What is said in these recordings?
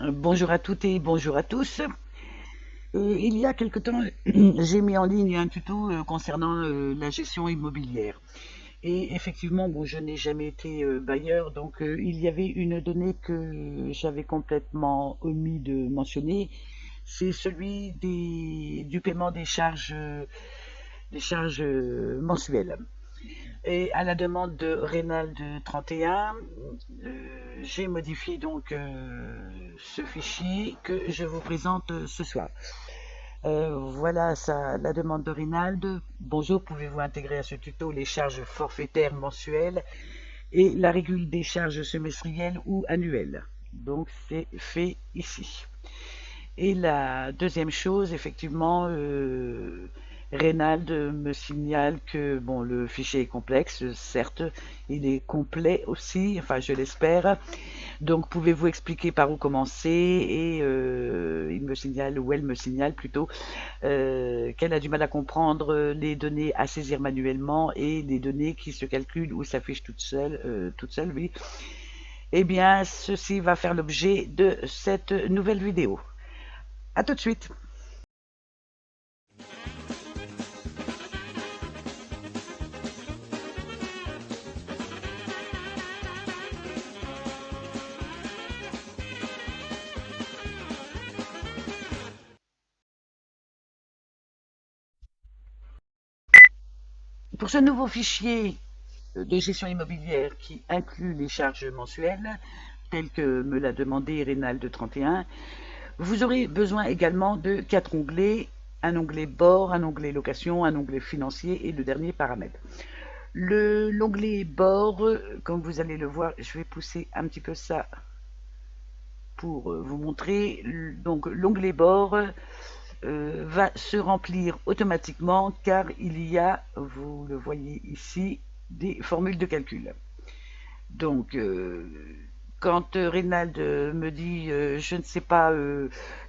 Bonjour à toutes et bonjour à tous. Il y a quelque temps, j'ai mis en ligne un tuto concernant la gestion immobilière. Et effectivement, bon, je n'ai jamais été bailleur, donc il y avait une donnée que j'avais complètement omis de mentionner, c'est celui du paiement des charges mensuelles. Et à la demande de Reynald 31, j'ai modifié donc ce fichier que je vous présente ce soir. Voilà la demande de Reynald. Bonjour, pouvez-vous intégrer à ce tuto les charges forfaitaires mensuelles et la régule des charges semestrielles ou annuelles. Donc c'est fait ici. Et la deuxième chose, effectivement, Reynald me signale que bon, le fichier est complexe, certes, il est complet aussi, enfin je l'espère. Donc pouvez-vous expliquer par où commencer? Et il me signale, ou elle me signale plutôt, qu'elle a du mal à comprendre les données à saisir manuellement et les données qui se calculent ou s'affichent toutes seules, oui. Eh bien, ceci va faire l'objet de cette nouvelle vidéo. À tout de suite. Pour ce nouveau fichier de gestion immobilière qui inclut les charges mensuelles, telles que me l'a demandé Reynald 31, vous aurez besoin également de 4 onglets, un onglet bord, un onglet location, un onglet financier et le dernier paramètres. L'onglet bord, comme vous allez le voir, je vais pousser un petit peu ça pour vous montrer. Donc l'onglet bord va se remplir automatiquement car il y a, vous le voyez ici, des formules de calcul. Donc, quand Reynald me dit je ne sais pas,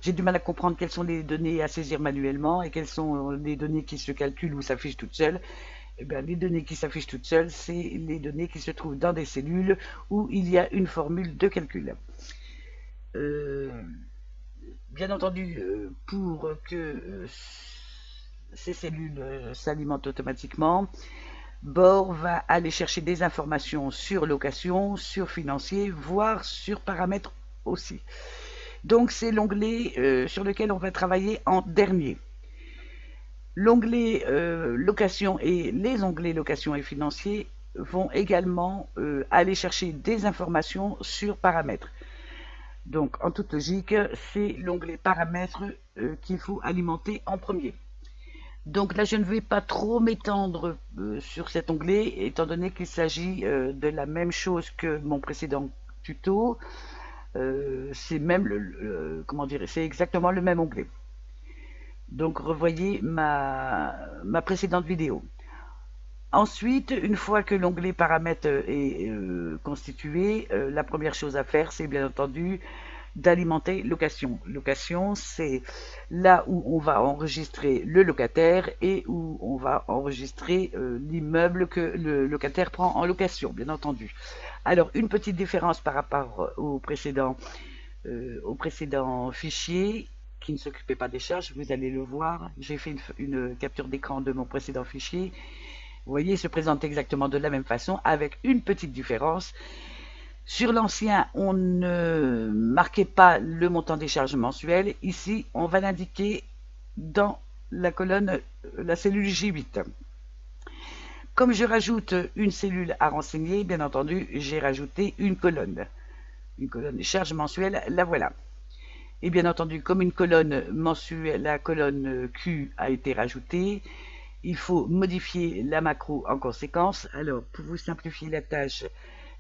j'ai du mal à comprendre quelles sont les données à saisir manuellement et quelles sont les données qui se calculent ou s'affichent toutes seules, eh bien, les données qui s'affichent toutes seules, c'est les données qui se trouvent dans des cellules où il y a une formule de calcul. Euh, Bien entendu, pour que ces cellules s'alimentent automatiquement, Bord va aller chercher des informations sur location, sur financier, voire sur paramètres aussi. Donc c'est l'onglet sur lequel on va travailler en dernier. L'onglet location et les onglets location et financier vont également aller chercher des informations sur paramètres. Donc en toute logique, c'est l'onglet paramètres qu'il faut alimenter en premier. Donc là, je ne vais pas trop m'étendre sur cet onglet, étant donné qu'il s'agit de la même chose que mon précédent tuto. C'est même comment dire, c'est exactement le même onglet. Donc revoyez ma précédente vidéo. Ensuite, une fois que l'onglet paramètres est constitué, la première chose à faire, c'est bien entendu d'alimenter location. Location, c'est là où on va enregistrer le locataire et où on va enregistrer l'immeuble que le locataire prend en location, bien entendu. Alors, une petite différence par rapport au précédent fichier qui ne s'occupait pas des charges, vous allez le voir. J'ai fait une capture d'écran de mon précédent fichier. Vous voyez, il se présente exactement de la même façon avec une petite différence. Sur l'ancien, on ne marquait pas le montant des charges mensuelles. Ici, on va l'indiquer dans la colonne, la cellule J8. Comme je rajoute une cellule à renseigner, bien entendu, j'ai rajouté une colonne. Une colonne charges mensuelles, la voilà. Et bien entendu, comme une colonne mensuelle, la colonne Q a été rajoutée, il faut modifier la macro en conséquence. Alors, pour vous simplifier la tâche,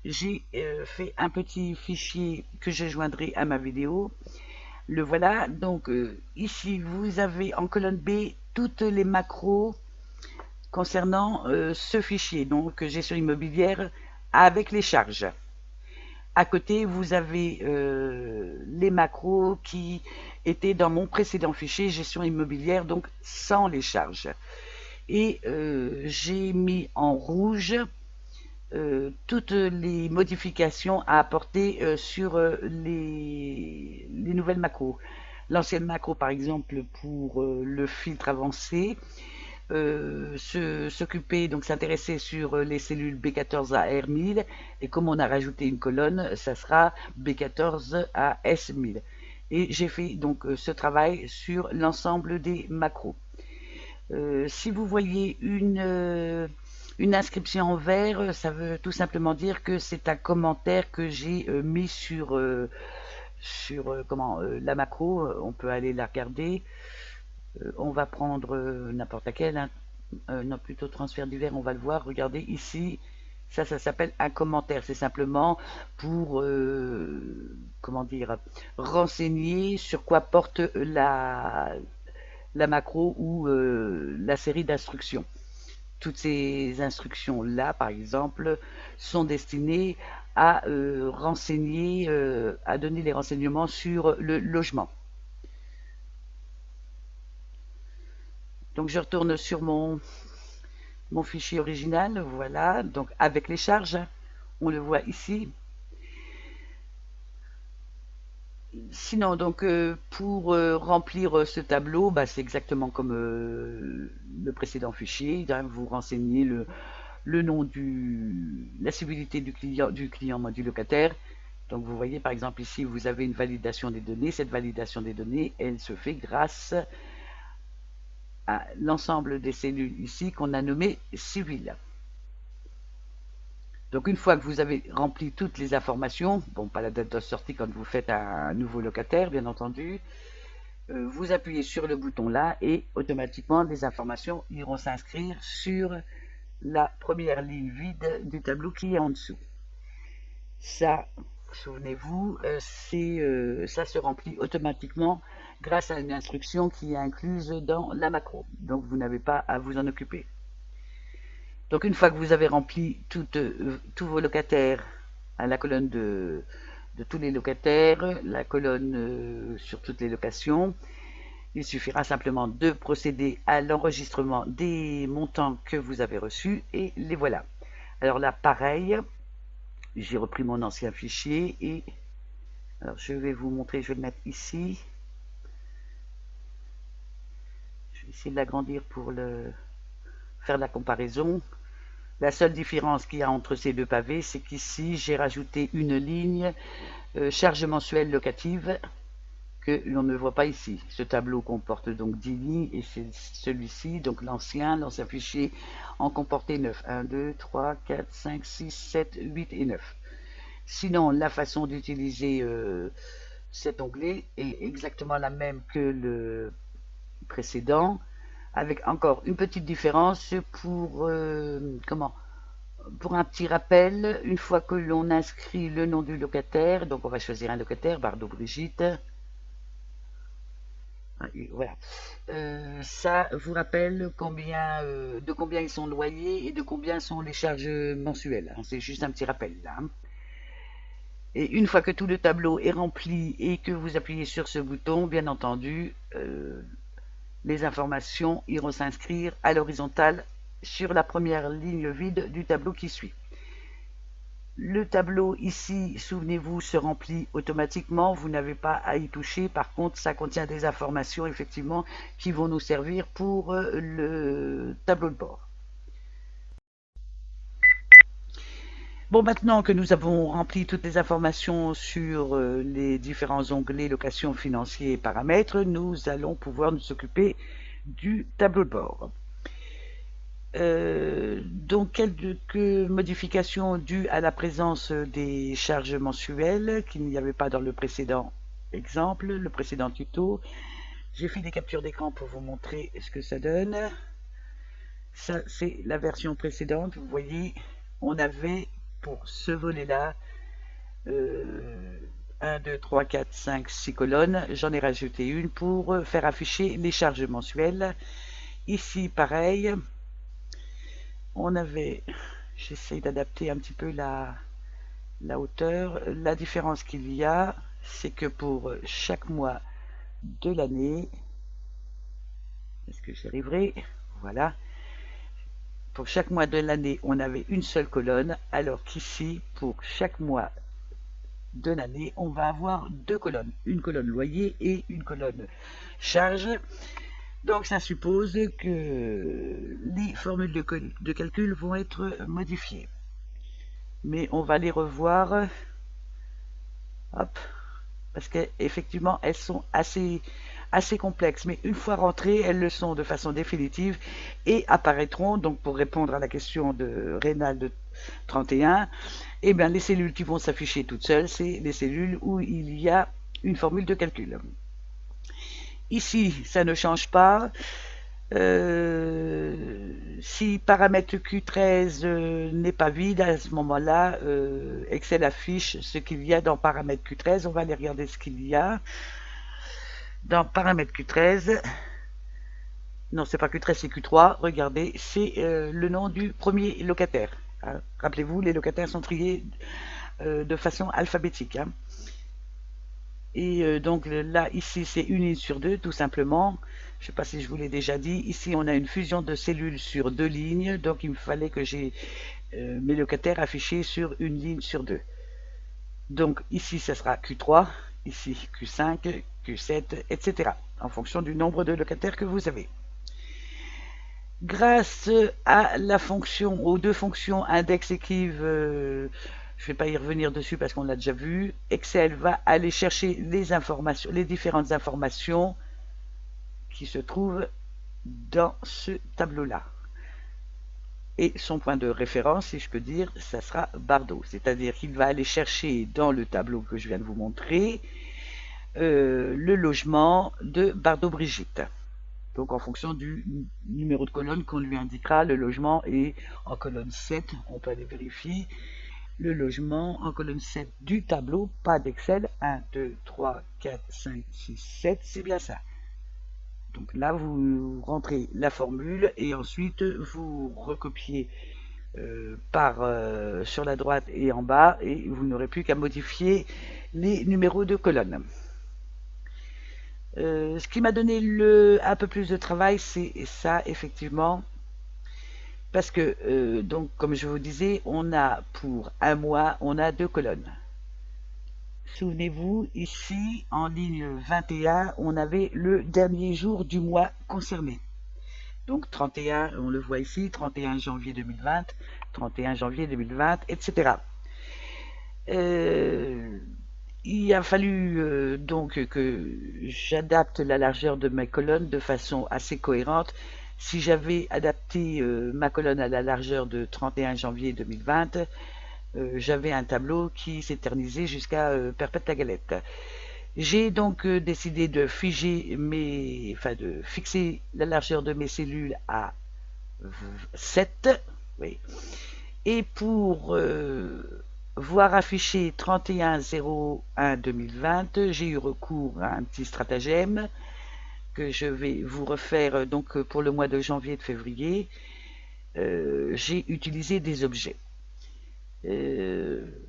j'ai fait un petit fichier que je joindrai à ma vidéo. Le voilà. Donc, ici, vous avez en colonne B toutes les macros concernant ce fichier, donc gestion immobilière avec les charges. À côté, vous avez les macros qui étaient dans mon précédent fichier gestion immobilière, donc sans les charges. Et j'ai mis en rouge toutes les modifications à apporter sur les nouvelles macros. L'ancienne macro, par exemple, pour le filtre avancé, s'occuper, donc s'intéresser sur les cellules B14 à R1000, et comme on a rajouté une colonne, ça sera B14 à S1000. Et j'ai fait donc ce travail sur l'ensemble des macros. Si vous voyez une inscription en vert, ça veut tout simplement dire que c'est un commentaire que j'ai mis sur comment, la macro. On peut aller la regarder. On va prendre n'importe laquelle, hein. Non, plutôt transfert divers, on va le voir. Regardez ici, ça s'appelle un commentaire. C'est simplement pour, comment dire, renseigner sur quoi porte la macro ou la série d'instructions. Toutes ces instructions-là, par exemple, sont destinées à renseigner, à donner les renseignements sur le logement. Donc je retourne sur mon fichier original, voilà, donc avec les charges, on le voit ici. Sinon, donc pour remplir ce tableau, bah, c'est exactement comme le précédent fichier. Hein, vous renseignez le nom la civilité du client, du locataire. Donc vous voyez par exemple ici, vous avez une validation des données. Cette validation des données, elle se fait grâce à l'ensemble des cellules ici qu'on a nommées civiles. Donc une fois que vous avez rempli toutes les informations, bon pas la date de sortie quand vous faites un nouveau locataire bien entendu, vous appuyez sur le bouton là et automatiquement les informations iront s'inscrire sur la première ligne vide du tableau qui est en dessous. Ça, souvenez-vous, ça se remplit automatiquement grâce à une instruction qui est incluse dans la macro. Donc vous n'avez pas à vous en occuper. Donc une fois que vous avez rempli tous vos locataires à la colonne de tous les locataires, la colonne sur toutes les locations, il suffira simplement de procéder à l'enregistrement des montants que vous avez reçus et les voilà. Alors là, pareil, j'ai repris mon ancien fichier et alors je vais vous montrer, je vais le mettre ici. Je vais essayer de l'agrandir pour faire la comparaison. La seule différence qu'il y a entre ces deux pavés, c'est qu'ici, j'ai rajouté une ligne charge mensuelle locative que l'on ne voit pas ici. Ce tableau comporte donc 10 lignes et c'est celui-ci, donc l'ancien fichier, en comportait 9. 1, 2, 3, 4, 5, 6, 7, 8 et 9. Sinon, la façon d'utiliser cet onglet est exactement la même que le précédent, avec encore une petite différence pour pour un petit rappel. Une fois que l'on inscrit le nom du locataire, donc on va choisir un locataire, Bardot Brigitte. Voilà. Ça vous rappelle de combien ils sont loyers et de combien sont les charges mensuelles. C'est juste un petit rappel là. Et une fois que tout le tableau est rempli et que vous appuyez sur ce bouton, bien entendu, les informations iront s'inscrire à l'horizontale sur la première ligne vide du tableau qui suit. Le tableau ici, souvenez-vous, se remplit automatiquement, vous n'avez pas à y toucher. Par contre, ça contient des informations effectivement qui vont nous servir pour le tableau de bord. Bon, maintenant que nous avons rempli toutes les informations sur les différents onglets location, financier et paramètres, nous allons pouvoir nous occuper du tableau de bord. Donc, quelques modifications dues à la présence des charges mensuelles qu'il n'y avait pas dans le précédent exemple, le précédent tuto. J'ai fait des captures d'écran pour vous montrer ce que ça donne. Ça, c'est la version précédente. Vous voyez, on avait pour ce volet-là 1, 2, 3, 4, 5, 6 colonnes. J'en ai rajouté une pour faire afficher les charges mensuelles. Ici, pareil. On avait, j'essaye d'adapter un petit peu la hauteur. La différence qu'il y a, c'est que pour chaque mois de l'année, est-ce que j'y arriverai? Voilà. pour chaque mois de l'année, on avait une seule colonne, alors qu'ici, pour chaque mois de l'année, on va avoir deux colonnes, une colonne loyer et une colonne charge. Donc ça suppose que les formules de calcul vont être modifiées. Mais on va les revoir, hop, parce qu'effectivement, elles sont assez complexes. Mais une fois rentrées, elles le sont de façon définitive et apparaîtront, donc pour répondre à la question de Rénal de 31, eh bien, les cellules qui vont s'afficher toutes seules, c'est les cellules où il y a une formule de calcul. Ici, ça ne change pas. Si paramètre Q13 n'est pas vide, à ce moment-là, Excel affiche ce qu'il y a dans paramètre Q13. On va aller regarder ce qu'il y a dans paramètre Q13. Non, c'est pas Q13, c'est Q3. Regardez, c'est le nom du premier locataire. Hein. Rappelez-vous, les locataires sont triés de façon alphabétique. Hein. Et donc là, ici, c'est une ligne sur deux, tout simplement. Je ne sais pas si je vous l'ai déjà dit. Ici, on a une fusion de cellules sur deux lignes. Donc, il me fallait que j'ai mes locataires affichés sur une ligne sur deux. Donc, ici, ça sera Q3, ici Q5, Q7, etc. En fonction du nombre de locataires que vous avez. Grâce à la fonction, aux deux fonctions index équive, je ne vais pas y revenir dessus parce qu'on l'a déjà vu. Excel va aller chercher les informations, les différentes informations qui se trouvent dans ce tableau-là. Et son point de référence, si je peux dire, ça sera Bardot. C'est-à-dire qu'il va aller chercher dans le tableau que je viens de vous montrer le logement de Bardot-Brigitte. Donc en fonction du numéro de colonne qu'on lui indiquera, le logement est en colonne 7, on peut aller vérifier. Le logement en colonne 7 du tableau, pas d'Excel, 1, 2, 3, 4, 5, 6, 7, c'est bien ça. Donc là, vous rentrez la formule et ensuite vous recopiez sur la droite et en bas et vous n'aurez plus qu'à modifier les numéros de colonne. Ce qui m'a donné un peu plus de travail, c'est ça, effectivement. Parce que, donc, comme je vous disais, on a pour un mois, on a deux colonnes. Souvenez-vous, ici, en ligne 21, on avait le dernier jour du mois concerné. Donc 31, on le voit ici, 31 janvier 2020, 31 janvier 2020, etc. Il a fallu donc que j'adapte la largeur de mes colonnes de façon assez cohérente. Si j'avais adapté ma colonne à la largeur de 31 janvier 2020, j'avais un tableau qui s'éternisait jusqu'à Perpète la Galette. J'ai donc décidé de de fixer la largeur de mes cellules à 7. Oui. Et pour voir afficher 31/01/2020, j'ai eu recours à un petit stratagème que je vais vous refaire donc pour le mois de janvier et de février. J'ai utilisé des objets.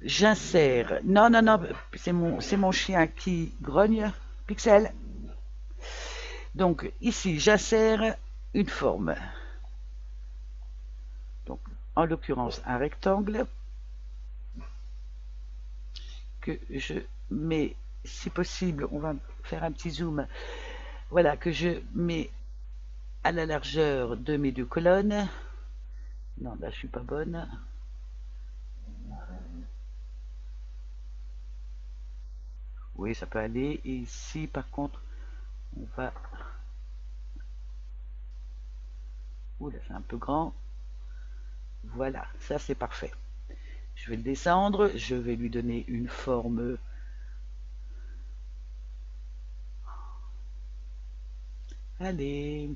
J'insère. Non, non, non, c'est mon chien qui grogne. Pixel. Donc ici, j'insère une forme. Donc, en l'occurrence, un rectangle que je mets, si possible, on va faire un petit zoom. Voilà, que je mets à la largeur de mes deux colonnes. Non, là, je suis pas bonne. Oui, ça peut aller. Et ici, par contre, on va... Ouh, là, c'est un peu grand. Voilà, ça, c'est parfait. Je vais le descendre. Je vais lui donner une forme... Allez.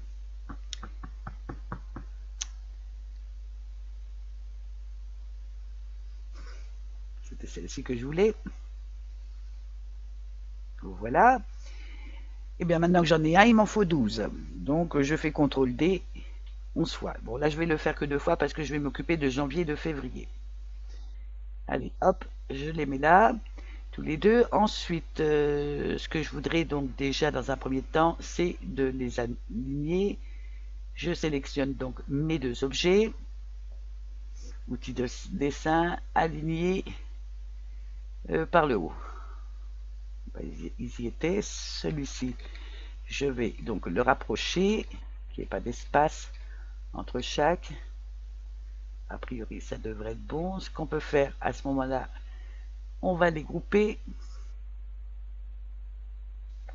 C'était celle-ci que je voulais. Voilà. Et bien maintenant que j'en ai un, il m'en faut 12. Donc je fais CTRL D 11 fois. Bon là je vais le faire que 2 fois parce que je vais m'occuper de janvier et de février. Allez hop, je les mets là, tous les deux. Ensuite, ce que je voudrais donc déjà dans un premier temps, c'est de les aligner. Je sélectionne donc mes deux objets. Outil de dessin aligné par le haut. Ils y étaient. Celui-ci, je vais donc le rapprocher, qu'il n'y ait pas d'espace entre chaque. A priori, ça devrait être bon. Ce qu'on peut faire à ce moment-là, on va les grouper.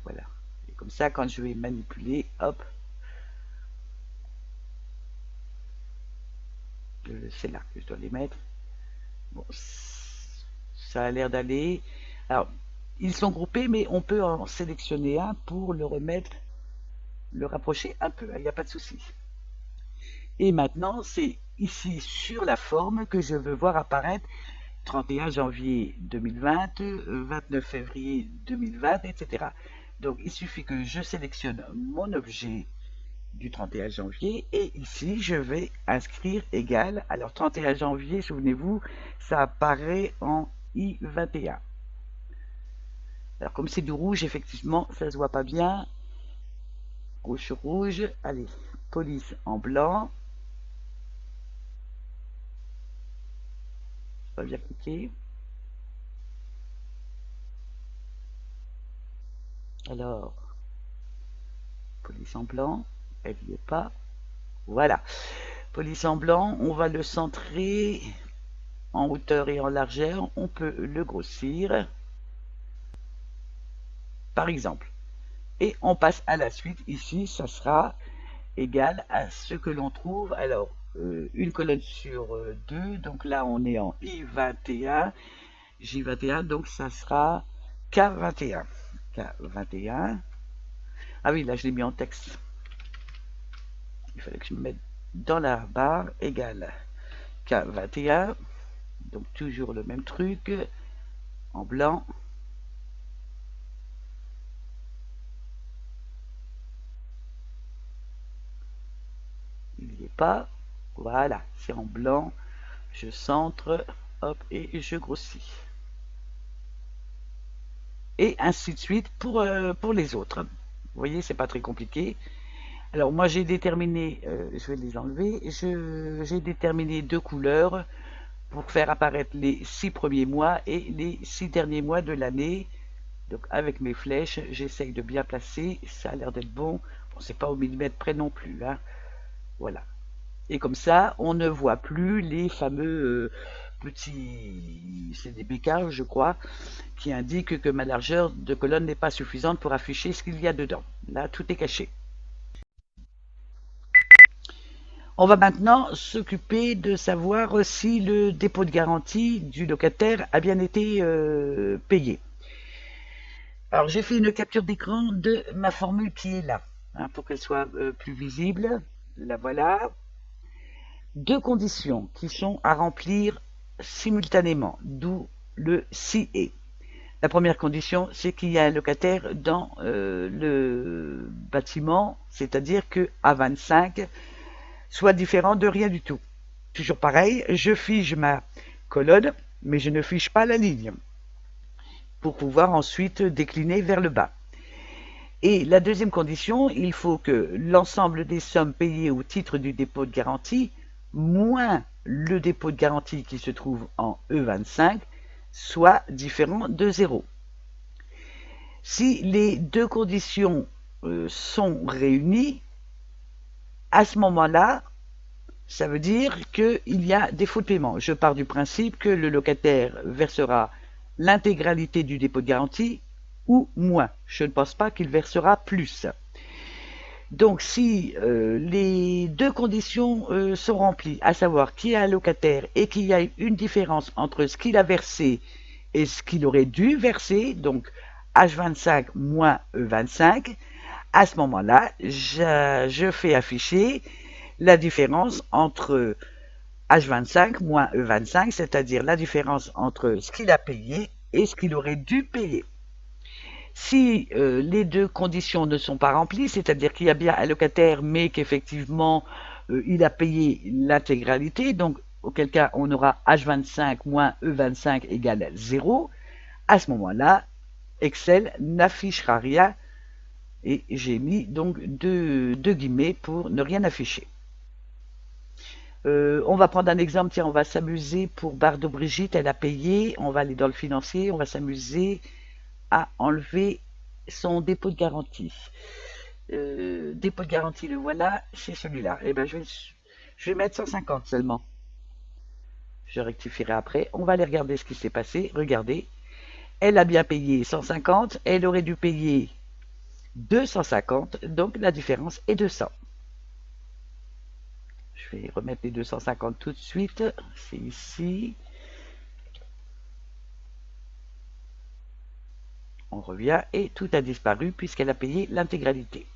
Voilà. Et comme ça, quand je vais manipuler, hop, c'est là que je dois les mettre. Bon, ça a l'air d'aller. Alors, ils sont groupés, mais on peut en sélectionner un pour le remettre, le rapprocher un peu. Il n'y a pas de souci. Et maintenant, c'est ici sur la forme que je veux voir apparaître 31 janvier 2020, 29 février 2020, etc. Donc, il suffit que je sélectionne mon objet du 31 janvier et ici, je vais inscrire égal. Alors, 31 janvier, souvenez-vous, ça apparaît en I21. Alors, comme c'est du rouge, effectivement, ça se voit pas bien. Rouge sur rouge. Allez, police en blanc. Pas bien cliqué. Alors, police en blanc, elle n'y est pas. Voilà. Police en blanc, on va le centrer en hauteur et en largeur. On peut le grossir, par exemple. Et on passe à la suite. Ici, ça sera égal à ce que l'on trouve. Alors, une colonne sur deux. Donc là, on est en I21, J21. Donc, ça sera K21. K21. Ah oui, là, je l'ai mis en texte. Il fallait que je me mette dans la barre égale K21. Donc, toujours le même truc. En blanc. Il n'y est pas. Voilà, c'est en blanc. Je centre, hop, et je grossis. Et ainsi de suite pour les autres. Vous voyez, c'est pas très compliqué. Alors moi j'ai déterminé, je vais les enlever, j'ai déterminé deux couleurs pour faire apparaître les 6 premiers mois et les 6 derniers mois de l'année. Donc avec mes flèches, j'essaye de bien placer, ça a l'air d'être bon. Bon, c'est pas au millimètre près non plus, hein. Voilà. Et comme ça, on ne voit plus les fameux petits, c'est des bécards, je crois, qui indiquent que ma largeur de colonne n'est pas suffisante pour afficher ce qu'il y a dedans. Là, tout est caché. On va maintenant s'occuper de savoir si le dépôt de garantie du locataire a bien été payé. Alors j'ai fait une capture d'écran de ma formule qui est là, hein, pour qu'elle soit plus visible. La voilà. Deux conditions qui sont à remplir simultanément, d'où le si et. La première condition, c'est qu'il y a un locataire dans le bâtiment, c'est-à-dire que A25 soit différent de rien du tout. Toujours pareil, je fiche ma colonne, mais je ne fiche pas la ligne pour pouvoir ensuite décliner vers le bas. Et la deuxième condition, il faut que l'ensemble des sommes payées au titre du dépôt de garantie, moins le dépôt de garantie qui se trouve en E25, soit différent de 0. Si les deux conditions sont réunies, à ce moment-là, ça veut dire qu'il y a défaut de paiement. Je pars du principe que le locataire versera l'intégralité du dépôt de garantie ou moins. Je ne pense pas qu'il versera plus. Donc si les deux conditions sont remplies, à savoir qu'il y a un locataire et qu'il y a une différence entre ce qu'il a versé et ce qu'il aurait dû verser, donc H25 moins E25, à ce moment-là, je fais afficher la différence entre H25 moins E25, c'est-à-dire la différence entre ce qu'il a payé et ce qu'il aurait dû payer. Si les deux conditions ne sont pas remplies, c'est-à-dire qu'il y a bien un locataire, mais qu'effectivement il a payé l'intégralité, donc auquel cas on aura H25 moins E25 égale 0, à ce moment-là, Excel n'affichera rien, et j'ai mis donc deux guillemets pour ne rien afficher. On va prendre un exemple, tiens, on va s'amuser pour Bardot Brigitte, elle a payé, on va aller dans le financier, on va s'amuser à enlever son dépôt de garantie. Dépôt de garantie, le voilà, c'est celui-là. Et ben je vais mettre 150 seulement. Je rectifierai après. On va aller regarder ce qui s'est passé. Regardez, elle a bien payé 150, elle aurait dû payer 250, donc la différence est 200. Je vais remettre les 250 tout de suite. C'est ici. On revient et tout a disparu puisqu'elle a payé l'intégralité.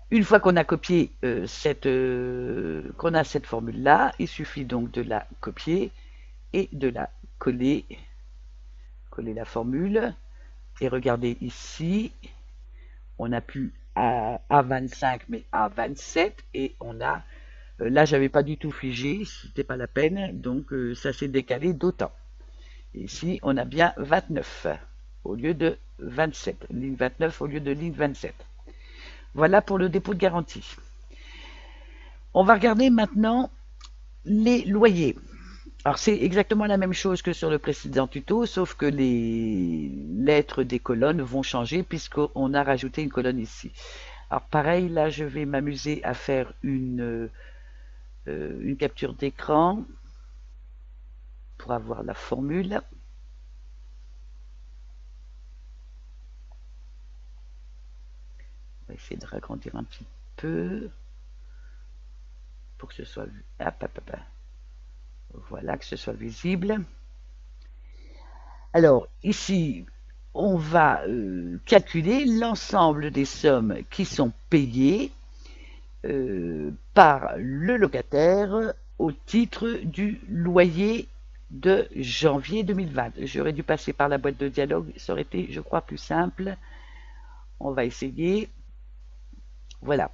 Une fois qu'on a copié qu'on a cette formule-là, il suffit donc de la copier et de la coller la formule. Et regardez ici, on n'a plus A25 mais A27 et on a, là j'avais pas du tout figé, c'était pas la peine, donc ça s'est décalé d'autant. Ici on a bien 29 au lieu de 27, ligne 29 au lieu de ligne 27. Voilà pour le dépôt de garantie. On va regarder maintenant les loyers. Alors c'est exactement la même chose que sur le précédent tuto, sauf que les lettres des colonnes vont changer puisqu'on a rajouté une colonne ici. Alors pareil, là je vais m'amuser à faire une capture d'écran pour avoir la formule. On va essayer de ragrandir un petit peu pour que ce soit vu. Voilà, que ce soit visible. Alors ici, on va calculer l'ensemble des sommes qui sont payées par le locataire au titre du loyer de janvier 2020. J'aurais dû passer par la boîte de dialogue, ça aurait été, je crois, plus simple. On va essayer. Voilà.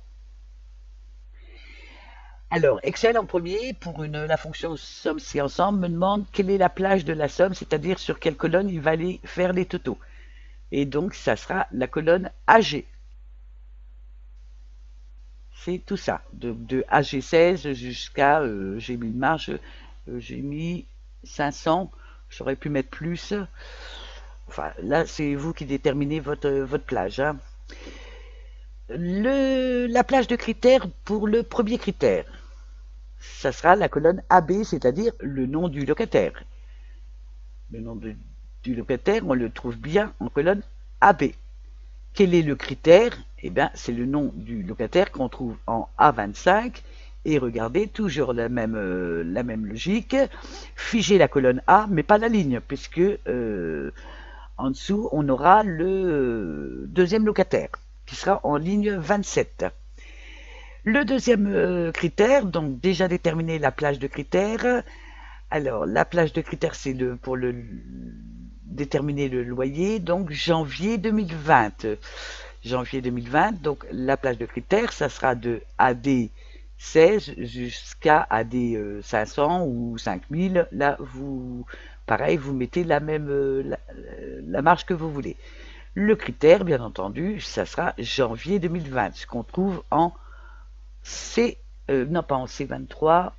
Alors, Excel en premier, pour la fonction somme si ensemble, me demande quelle est la plage de la somme, c'est-à-dire sur quelle colonne il va aller faire les totaux. Et donc, ça sera la colonne AG. C'est tout ça, de AG16 jusqu'à, j'ai mis une marge, j'ai mis 500, j'aurais pu mettre plus. Enfin, là, c'est vous qui déterminez votre plage. Hein. La plage de critères pour le premier critère, ça sera la colonne AB, c'est-à-dire le nom du locataire. Le nom du locataire, on le trouve bien en colonne AB. Quel est le critère? Eh bien, c'est le nom du locataire qu'on trouve en A25. Et regardez, toujours la même logique. Figer la colonne A, mais pas la ligne, puisque en dessous, on aura le deuxième locataire, qui sera en ligne 27. Le deuxième critère, donc déjà déterminé la plage de critères. Alors, la plage de critères, c'est pour déterminer le loyer, donc janvier 2020. Janvier 2020, donc la plage de critères, ça sera de AD 16 jusqu'à AD 500 ou 5000. Là, pareil, vous mettez la marge que vous voulez. Le critère, bien entendu, ça sera janvier 2020, ce qu'on trouve en non pas en C23,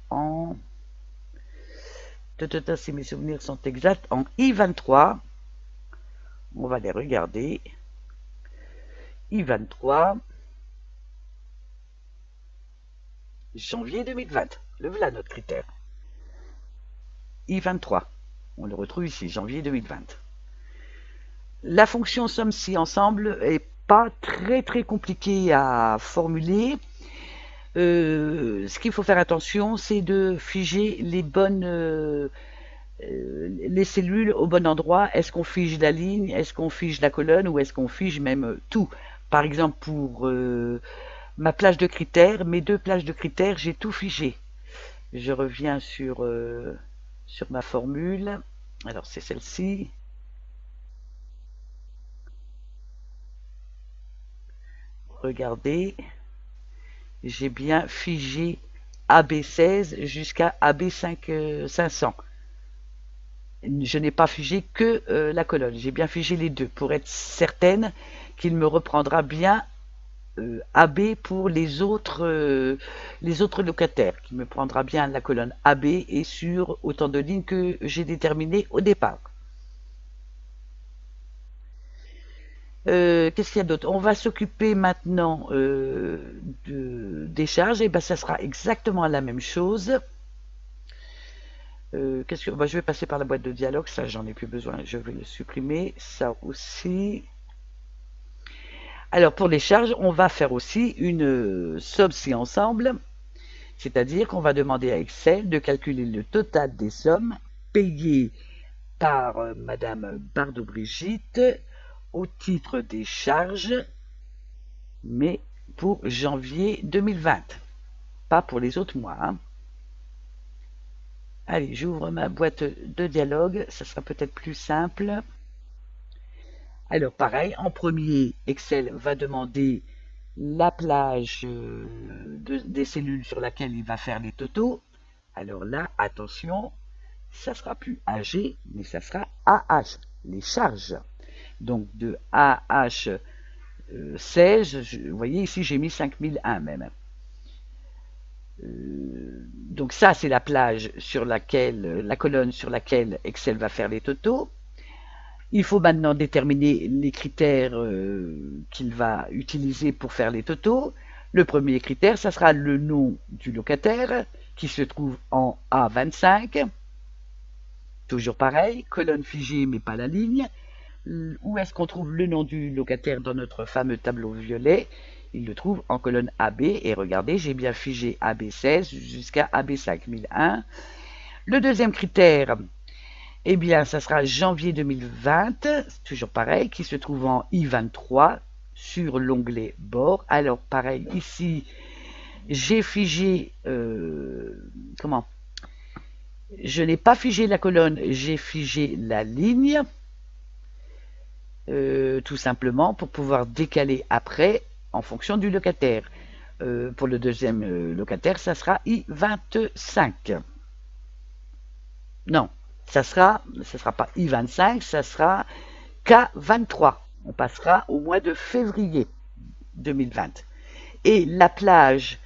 si mes souvenirs sont exacts, en I23. On va les regarder. I23, janvier 2020. Le voilà notre critère. I23. On le retrouve ici, janvier 2020. La fonction somme si ensemble est pas très compliquée à formuler. Ce qu'il faut faire attention, c'est de figer les cellules au bon endroit. Est-ce qu'on fige la ligne, est-ce qu'on fige la colonne ou est-ce qu'on fige même tout? Par exemple, pour ma plage de critères, mes deux plages de critères, j'ai tout figé. Je reviens sur ma formule. Alors, c'est celle-ci. Regardez, j'ai bien figé AB16 jusqu'à AB500. Je n'ai pas figé que la colonne, j'ai bien figé les deux pour être certaine qu'il me reprendra bien AB pour les autres locataires, qui me prendra bien la colonne AB et sur autant de lignes que j'ai déterminées au départ. Qu'est-ce qu'il y a d'autre? On va s'occuper maintenant des charges. Et ben, ça sera exactement la même chose. Bah, je vais passer par la boîte de dialogue. Ça, j'en ai plus besoin. Je vais le supprimer. Ça aussi. Alors, pour les charges, on va faire aussi une somme si ensemble. C'est-à-dire qu'on va demander à Excel de calculer le total des sommes payées par Madame Bardot-Brigitte au titre des charges, mais pour janvier 2020, pas pour les autres mois, hein. Allez, j'ouvre ma boîte de dialogue, ça sera peut-être plus simple. Alors pareil, en premier, Excel va demander la plage des cellules sur laquelle il va faire les totaux. Alors là, attention, ça sera plus AG, mais ça sera AH, les charges. Donc de AH 16, vous voyez ici j'ai mis 5001 même. Donc ça c'est la plage sur laquelle, la colonne sur laquelle Excel va faire les totaux. Il faut maintenant déterminer les critères qu'il va utiliser pour faire les totaux. Le premier critère, ça sera le nom du locataire qui se trouve en A25. Toujours pareil, colonne figée mais pas la ligne. Où est-ce qu'on trouve le nom du locataire dans notre fameux tableau violet? Il le trouve en colonne AB. Et regardez, j'ai bien figé AB16 jusqu'à AB5001. Le deuxième critère, eh bien, ça sera janvier 2020, toujours pareil, qui se trouve en I23 sur l'onglet bord. Alors, pareil, ici, j'ai figé... comment? Je n'ai pas figé la colonne, j'ai figé la ligne. Tout simplement pour pouvoir décaler après en fonction du locataire. Pour le deuxième locataire, ça sera I25. Non, ça sera pas I25, ça sera K23. On passera au mois de février 2020. Et la plage,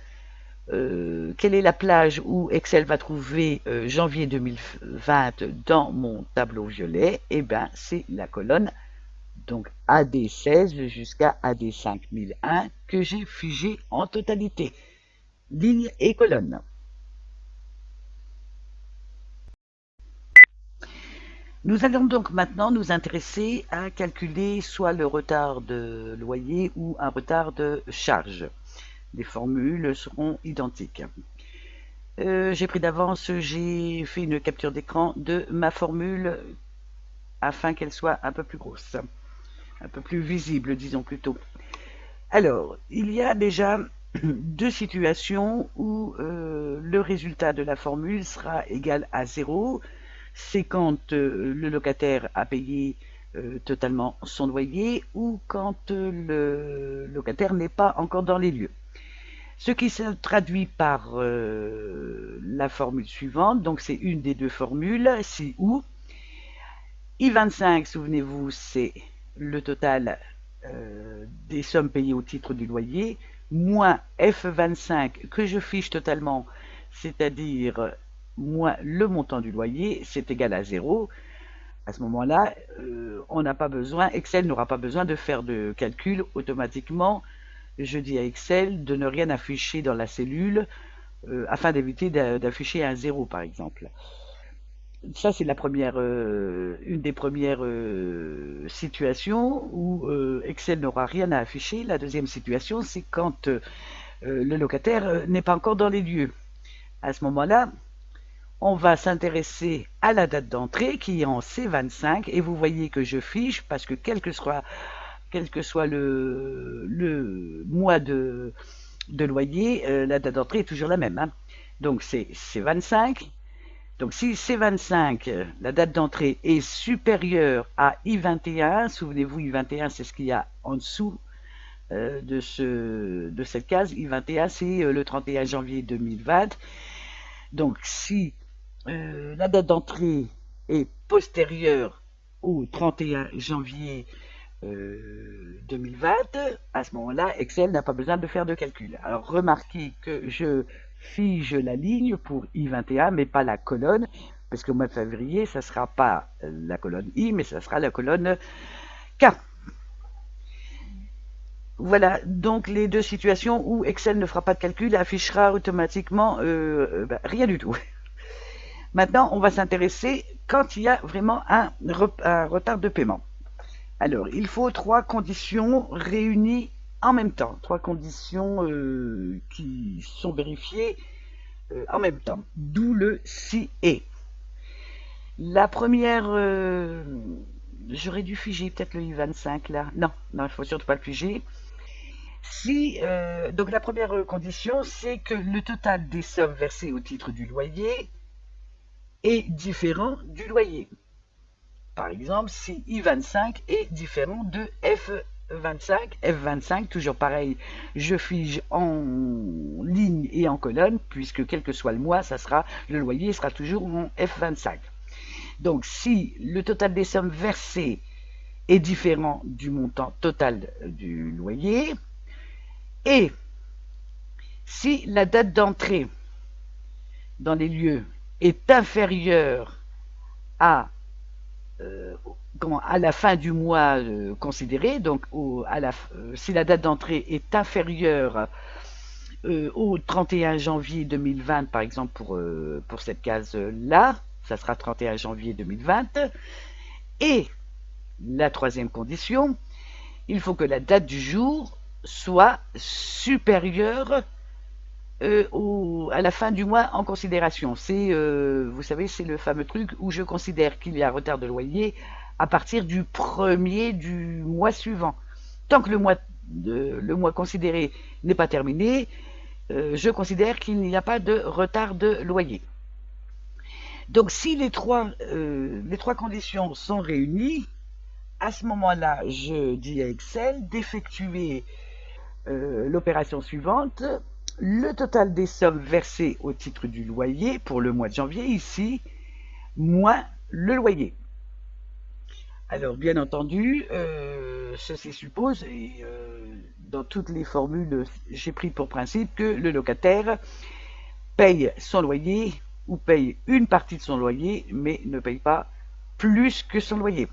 quelle est la plage où Excel va trouver janvier 2020 dans mon tableau violet? Eh bien, c'est la colonne donc AD16 jusqu'à AD5001 que j'ai figé en totalité, ligne et colonne. Nous allons donc maintenant nous intéresser à calculer soit le retard de loyer ou un retard de charge. Les formules seront identiques. J'ai pris d'avance, j'ai fait une capture d'écran de ma formule afin qu'elle soit un peu plus grosse, un peu plus visible, disons plutôt. Alors, il y a déjà deux situations où le résultat de la formule sera égal à 0. C'est quand le locataire a payé totalement son loyer ou quand le locataire n'est pas encore dans les lieux. Ce qui se traduit par la formule suivante, donc c'est une des deux formules, c'est où I25, souvenez-vous, c'est le total des sommes payées au titre du loyer, moins F25 que je fiche totalement, c'est-à-dire moins le montant du loyer, c'est égal à 0. À ce moment-là, on n'a pas besoin, Excel n'aura pas besoin de faire de calcul automatiquement. Je dis à Excel de ne rien afficher dans la cellule afin d'éviter d'afficher un 0 par exemple. Ça, c'est la première, une des premières situations où Excel n'aura rien à afficher. La deuxième situation, c'est quand le locataire n'est pas encore dans les lieux. À ce moment-là, on va s'intéresser à la date d'entrée qui est en C25 et vous voyez que je fiche parce que quel que soit le mois de loyer, la date d'entrée est toujours la même, hein. Donc c'est C25. Donc si C25, la date d'entrée est supérieure à I21, souvenez-vous, I21 c'est ce qu'il y a en dessous de cette case. I21 c'est le 31 janvier 2020. Donc si la date d'entrée est postérieure au 31 janvier 2020, à ce moment-là, Excel n'a pas besoin de faire de calcul. Alors remarquez que je fige la ligne pour I21, mais pas la colonne, parce qu'au mois de février, ça ne sera pas la colonne I, mais ça sera la colonne K. Voilà donc les deux situations où Excel ne fera pas de calcul et affichera automatiquement rien du tout. Maintenant, on va s'intéresser quand il y a vraiment un retard de paiement. Alors, il faut trois conditions réunies en même temps, trois conditions qui sont vérifiées en même temps, d'où le si et. La première, j'aurais dû figer peut-être le I25 là. Non, non, il faut surtout pas le figer. Si, donc la première condition, c'est que le total des sommes versées au titre du loyer est différent du loyer. Par exemple, si I25 est différent de F25, F25, toujours pareil, je fige en ligne et en colonne, puisque quel que soit le mois, le loyer sera toujours en F25. Donc, si le total des sommes versées est différent du montant total du loyer, et si la date d'entrée dans les lieux est inférieure à à la fin du mois considéré, donc si la date d'entrée est inférieure au 31 janvier 2020, par exemple pour cette case-là, ça sera 31 janvier 2020. Et la troisième condition, il faut que la date du jour soit supérieure à la fin du mois en considération. Vous savez, c'est le fameux truc où je considère qu'il y a retard de loyer à partir du premier du mois suivant. Tant que le mois considéré n'est pas terminé, je considère qu'il n'y a pas de retard de loyer. Donc si les trois conditions sont réunies, à ce moment-là, je dis à Excel d'effectuer l'opération suivante. Le total des sommes versées au titre du loyer pour le mois de janvier, ici, moins le loyer. Alors, bien entendu, ceci suppose, et dans toutes les formules, j'ai pris pour principe que le locataire paye son loyer ou paye une partie de son loyer, mais ne paye pas plus que son loyer.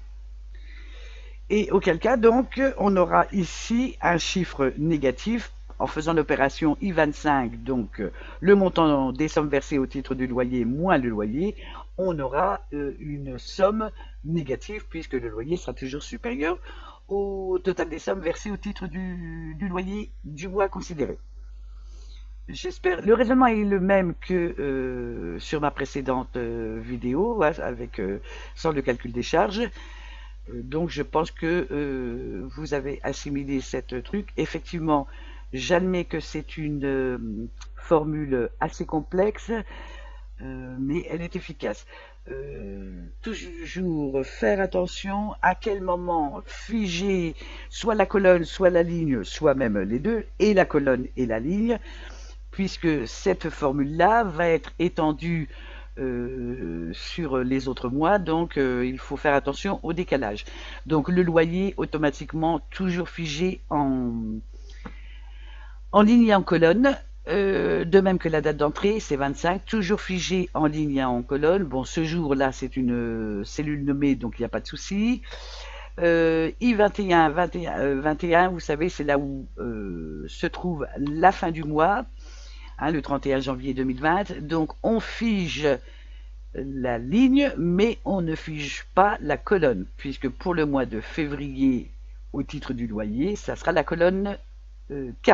Et auquel cas, donc, on aura ici un chiffre négatif en faisant l'opération I25, donc le montant des sommes versées au titre du loyer moins le loyer, on aura une somme négative puisque le loyer sera toujours supérieur au total des sommes versées au titre du loyer du mois considéré. J'espère. Le raisonnement est le même que sur ma précédente vidéo, avec sans le calcul des charges. Donc je pense que vous avez assimilé cette truc. Effectivement, j'admets que c'est une formule assez complexe, mais elle est efficace. Toujours faire attention à quel moment figer soit la colonne, soit la ligne, soit même les deux, et la colonne et la ligne, puisque cette formule-là va être étendue sur les autres mois, donc il faut faire attention au décalage. Donc le loyer automatiquement toujours figé en ligne et en colonne, de même que la date d'entrée, c'est 25, toujours figé en ligne et en colonne. Bon, ce jour-là, c'est une cellule nommée, donc il n'y a pas de souci. I21, 21, vous savez, c'est là où se trouve la fin du mois, hein, le 31 janvier 2020. Donc on fige la ligne, mais on ne fige pas la colonne, puisque pour le mois de février, au titre du loyer, ça sera la colonne K.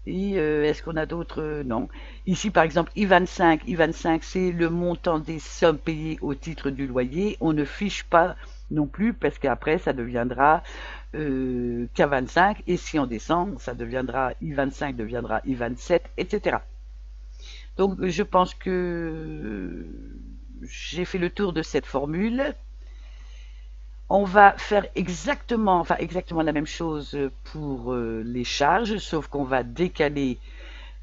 Et est-ce qu'on a d'autres Non. Ici, par exemple, I25, c'est le montant des sommes payées au titre du loyer. On ne fiche pas non plus, parce qu'après, ça deviendra K25. Et si on descend, ça deviendra I25, deviendra I27, etc. Donc, je pense que j'ai fait le tour de cette formule. On va faire exactement la même chose pour les charges, sauf qu'on va décaler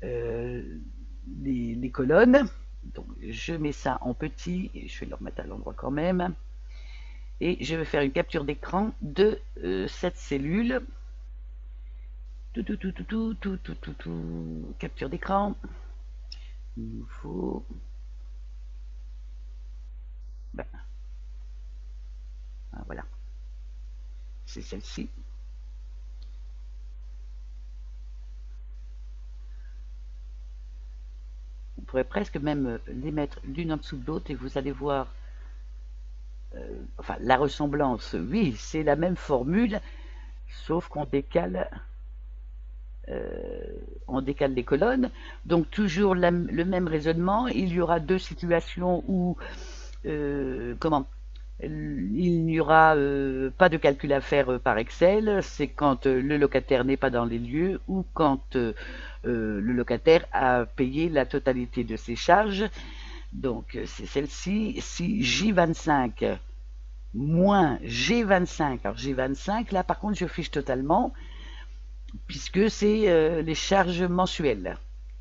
les colonnes. Donc, je mets ça en petit, et je vais le remettre à l'endroit quand même. et je vais faire une capture d'écran de cette cellule. Capture d'écran. Nouveau. Ben, voilà, c'est celle-ci. On pourrait presque même les mettre l'une en dessous de l'autre et vous allez voir, enfin la ressemblance, oui, c'est la même formule, sauf qu'on décale, les colonnes. Donc toujours le même raisonnement, il y aura deux situations où, comment, il n'y aura pas de calcul à faire par Excel, c'est quand le locataire n'est pas dans les lieux ou quand le locataire a payé la totalité de ses charges. Donc c'est celle-ci. Si J25 moins G25, alors G25, là par contre je fiche totalement, puisque c'est les charges mensuelles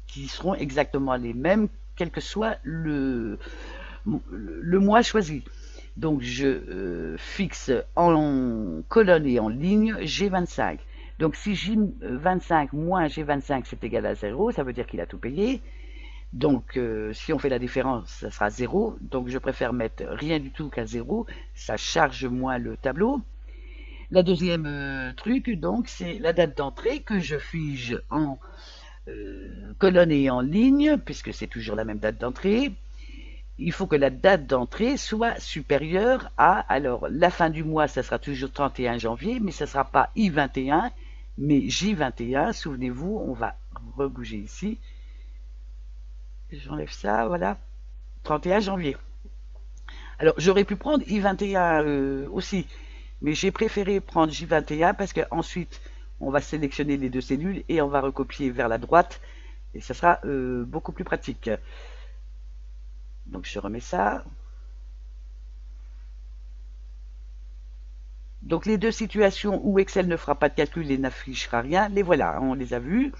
qui seront exactement les mêmes, quel que soit le mois choisi. Donc je fixe en colonne et en ligne G25. Donc si J25 moins G25 c'est égal à 0, ça veut dire qu'il a tout payé. Donc si on fait la différence, ça sera 0. Donc je préfère mettre rien du tout qu'à 0. Ça charge moins le tableau. La deuxième truc, donc, c'est la date d'entrée que je fige en colonne et en ligne, puisque c'est toujours la même date d'entrée. Il faut que la date d'entrée soit supérieure à, alors la fin du mois, ça sera toujours 31 janvier, mais ça ne sera pas I21, mais J21. Souvenez-vous, on va rebouger ici. J'enlève ça, voilà. 31 janvier. Alors, j'aurais pu prendre I21 aussi, mais j'ai préféré prendre J21 parce qu'ensuite, on va sélectionner les deux cellules et on va recopier vers la droite et ça sera beaucoup plus pratique. Donc, je remets ça. Donc, les deux situations où Excel ne fera pas de calcul et n'affichera rien, les voilà, on les a vues.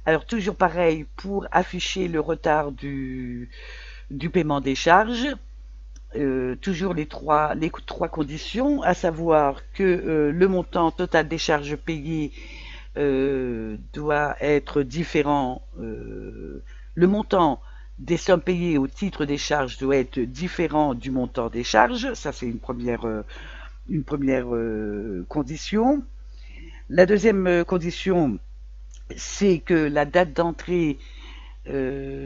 Alors, toujours pareil pour afficher le retard du paiement des charges. Toujours les trois conditions, à savoir que le montant total des charges payées doit être différent. Le montant des sommes payées au titre des charges doit être différent du montant des charges. Ça, c'est une première condition. La deuxième condition, c'est que la date d'entrée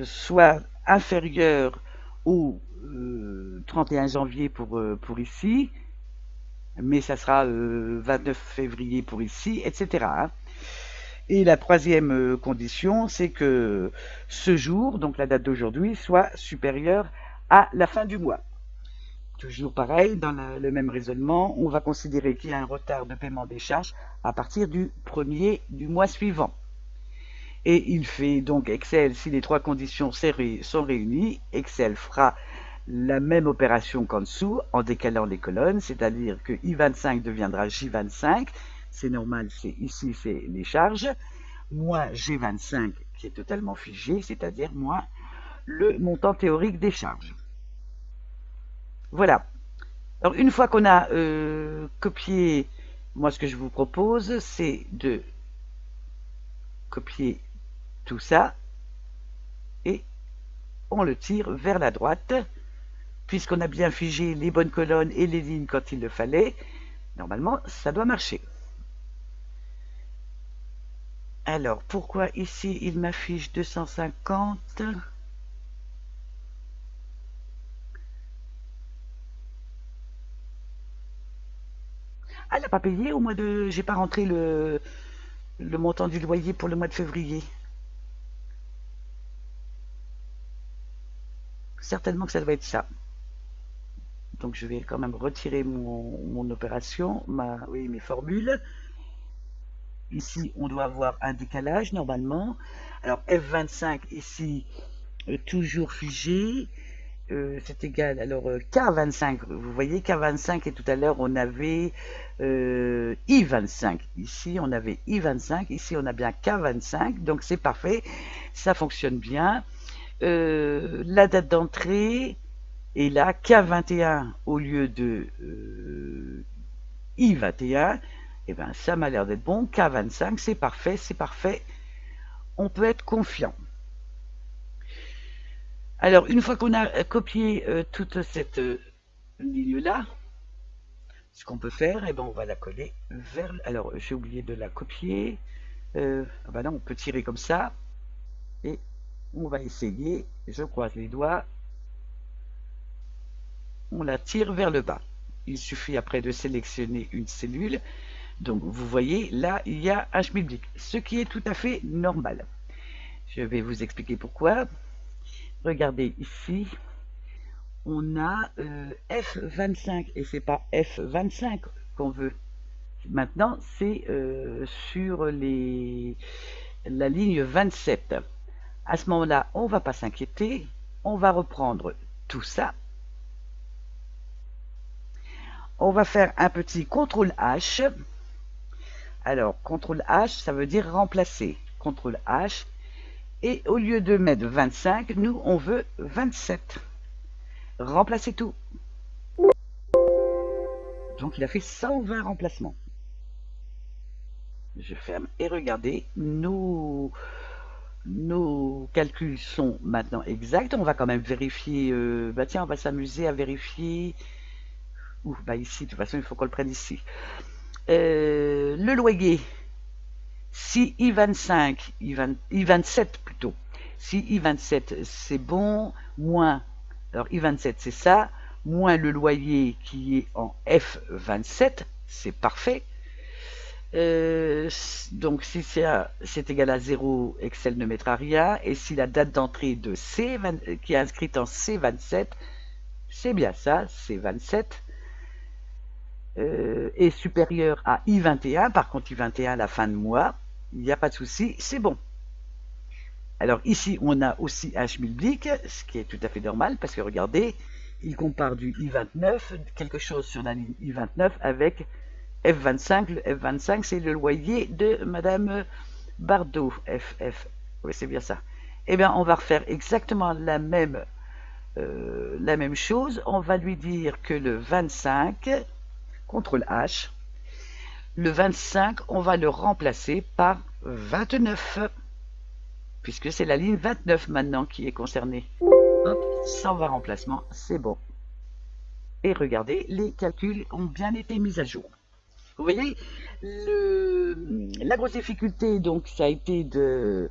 soit inférieure au 31 janvier pour ici, mais ça sera 29 février pour ici, etc. Et la troisième condition, c'est que ce jour, donc la date d'aujourd'hui, soit supérieure à la fin du mois. Toujours pareil, dans le même raisonnement, on va considérer qu'il y a un retard de paiement des charges à partir du 1er du mois suivant. Et il fait donc Excel, si les trois conditions sont réunies, Excel fera la même opération qu'en dessous en décalant les colonnes, c'est-à-dire que I25 deviendra J25, c'est normal, ici c'est les charges, moins G25 qui est totalement figé, c'est-à-dire moins le montant théorique des charges. Voilà. Alors une fois qu'on a copié, moi ce que je vous propose, c'est de copier tout ça et on le tire vers la droite. Puisqu'on a bien figé les bonnes colonnes et les lignes quand il le fallait, normalement, ça doit marcher. Alors, pourquoi ici, il m'affiche 250 ? Ah, elle n'a pas payé au mois de... J'ai pas rentré le montant du loyer pour le mois de février. Certainement que ça doit être ça. Donc je vais quand même retirer mon opération, mes formules. Ici, on doit avoir un décalage normalement. Alors F25 ici, toujours figé. C'est égal. Alors K25, vous voyez K25 et tout à l'heure on avait I25. Ici on avait I25, ici on a bien K25, donc c'est parfait, ça fonctionne bien. La date d'entrée, Et là, K21 au lieu de I21, eh ben, ça m'a l'air d'être bon. K25, c'est parfait, c'est parfait. On peut être confiant. Alors, une fois qu'on a copié toute cette ligne-là, ce qu'on peut faire, eh ben, on va la coller vers... Alors, j'ai oublié de la copier. Ah ben non, on peut tirer comme ça. Et on va essayer. Je croise les doigts. On la tire vers le bas. Il suffit après de sélectionner une cellule. Donc, vous voyez, là, il y a un schmilblick, ce qui est tout à fait normal. Je vais vous expliquer pourquoi. Regardez ici, on a F25 et c'est pas F25 qu'on veut. Maintenant, c'est sur la ligne 27. À ce moment-là, on ne va pas s'inquiéter. On va reprendre tout ça. On va faire un petit CTRL H. Alors, CTRL H, ça veut dire remplacer. CTRL H. Et au lieu de mettre 25, nous, on veut 27. Remplacer tout. Donc, il a fait 120 remplacements. Je ferme et regardez, nos calculs sont maintenant exacts. On va quand même vérifier. Bah tiens, on va s'amuser à vérifier. Ouh, bah ici, de toute façon, il faut qu'on le prenne ici. Le loyer, si I25, I27 plutôt. Si I27 c'est bon, moins, alors I27 c'est ça, moins le loyer qui est en F27, c'est parfait. Donc si c'est égal à 0, Excel ne mettra rien. Et si la date d'entrée de C20, qui est inscrite en C27, c'est bien ça, C27, est supérieure à I21, par contre I21 à la fin de mois, il n'y a pas de souci, c'est bon. Alors ici, on a aussi un schmilblick, ce qui est tout à fait normal, parce que regardez, il compare du I29, quelque chose sur la ligne I29, avec F25. Le F25, c'est le loyer de Madame Bardot. FF, oui, c'est bien ça. Eh bien, on va refaire exactement la même chose. On va lui dire que le 25, CTRL H, le 25, on va le remplacer par 29, puisque c'est la ligne 29 maintenant qui est concernée. Hop, 120 remplacements, c'est bon. Et regardez, les calculs ont bien été mis à jour. Vous voyez, la grosse difficulté, donc, ça a été de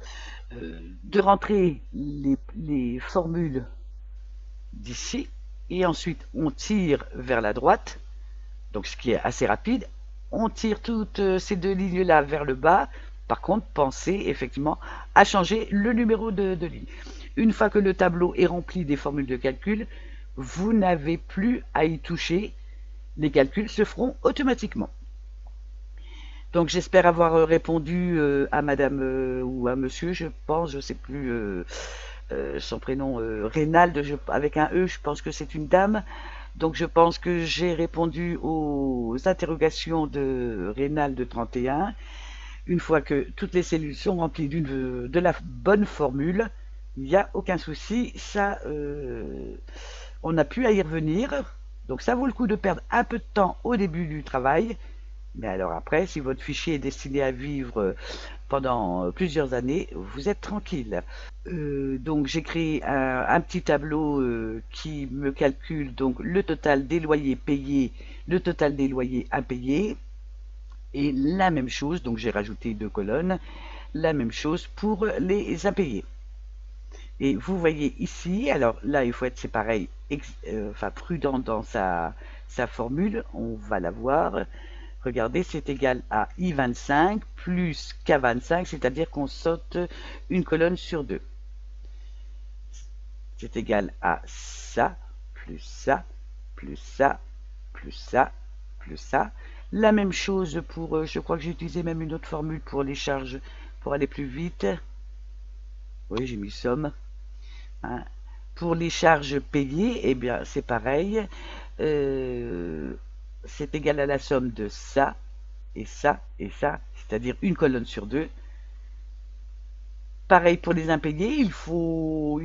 rentrer les formules d'ici, et ensuite on tire vers la droite, donc ce qui est assez rapide. On tire toutes ces deux lignes-là vers le bas. Par contre, pensez effectivement à changer le numéro de ligne. Une fois que le tableau est rempli des formules de calcul, vous n'avez plus à y toucher. Les calculs se feront automatiquement. Donc j'espère avoir répondu à madame ou à monsieur, je pense, je ne sais plus son prénom, Reynald, avec un E, je pense que c'est une dame. Donc je pense que j'ai répondu aux interrogations de Reynald de 31. Une fois que toutes les cellules sont remplies de la bonne formule, il n'y a aucun souci, ça, on n'a plus à y revenir. Donc ça vaut le coup de perdre un peu de temps au début du travail. Mais alors après, si votre fichier est destiné à vivre pendant plusieurs années, vous êtes tranquille. Donc j'ai créé un petit tableau qui me calcule donc le total des loyers payés, le total des loyers impayés, et la même chose, donc j'ai rajouté 2 colonnes, la même chose pour les impayés. Et vous voyez ici, alors là il faut être, c'est pareil, enfin prudent dans sa formule, on va la voir. Regardez, c'est égal à I25 plus K25, c'est-à-dire qu'on saute une colonne sur 2. C'est égal à ça, plus ça, plus ça, plus ça, plus ça. La même chose pour, je crois que j'ai utilisé même une autre formule pour les charges, pour aller plus vite. Oui, j'ai mis somme. Hein. Pour les charges payées, eh bien, c'est pareil. C'est égal à la somme de ça, et ça, et ça, c'est-à-dire une colonne sur 2. Pareil pour les impayés, il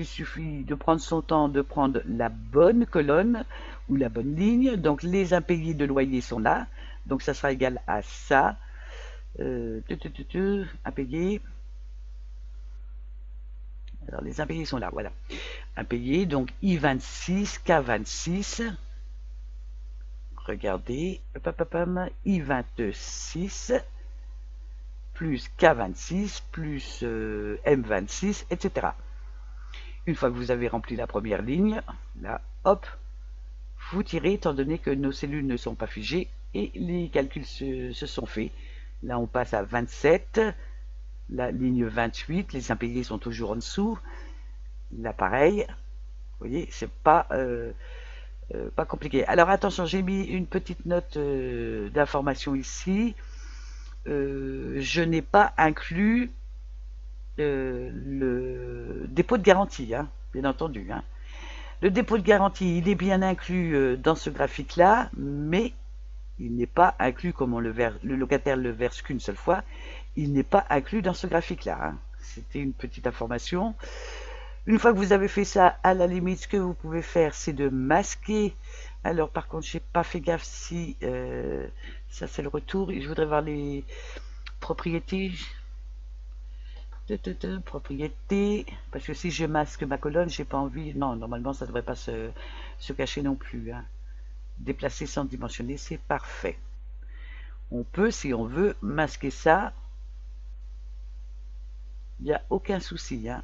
suffit de prendre son temps, de prendre la bonne colonne ou la bonne ligne. Donc les impayés de loyer sont là, donc ça sera égal à ça. Impayés. Alors les impayés sont là, voilà. Impayés, donc I26, K26. Regardez, I26 plus K26 plus M26, etc. Une fois que vous avez rempli la première ligne, là, hop, vous tirez étant donné que nos cellules ne sont pas figées et les calculs se sont faits. Là, on passe à 27, la ligne 28, les impayés sont toujours en dessous. Là, pareil, vous voyez, c'est pas compliqué. Alors attention, j'ai mis une petite note d'information ici. Je n'ai pas inclus le dépôt de garantie, hein, bien entendu. Hein. Le dépôt de garantie, il est bien inclus dans ce graphique-là, mais il n'est pas inclus, comme le locataire le verse qu'une seule fois, il n'est pas inclus dans ce graphique-là. Hein. C'était une petite information. Une fois que vous avez fait ça, à la limite, ce que vous pouvez faire, c'est de masquer. Alors, par contre, j'ai pas fait gaffe si ça c'est le retour. Je voudrais voir les propriétés. Propriété, parce que si je masque ma colonne, j'ai pas envie. Non, normalement, ça devrait pas se cacher non plus. Hein. Déplacer sans dimensionner, c'est parfait. On peut, si on veut, masquer ça. Il n'y a aucun souci. Hein.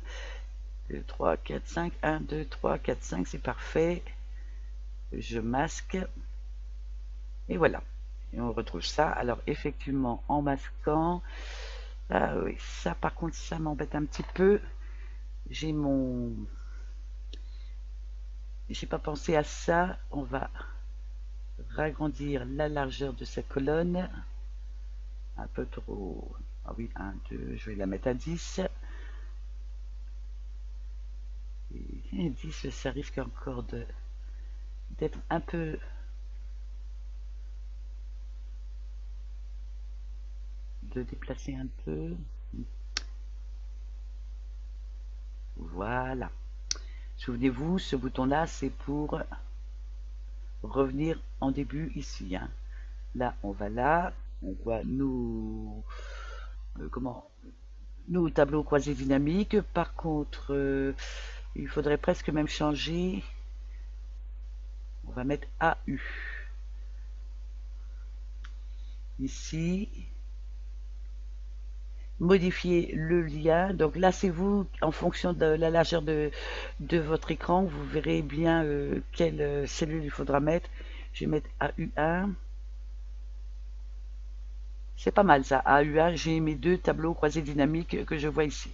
2, 3, 4, 5. 1, 2, 3, 4, 5, c'est parfait. Je masque. Et voilà. Et on retrouve ça. Alors, effectivement, en masquant. Ah oui, ça par contre, ça m'embête un petit peu. J'ai pas pensé à ça. On va ragrandir la largeur de cette colonne. Un peu trop. Ah oui, 1, 2, je vais la mettre à 10. Et 10, ça risque encore d'être un peu de déplacer un peu. Voilà. Souvenez-vous, ce bouton-là, c'est pour revenir en début ici. Hein. Là, on va là. On voit nos tableaux croisés dynamiques. Par contre, il faudrait presque même changer. On va mettre AU. Ici, modifier le lien. Donc là, c'est vous, en fonction de la largeur de votre écran, vous verrez bien quelle cellule il faudra mettre. Je vais mettre AU1. C'est pas mal ça, AU1, j'ai mes deux tableaux croisés dynamiques que je vois ici.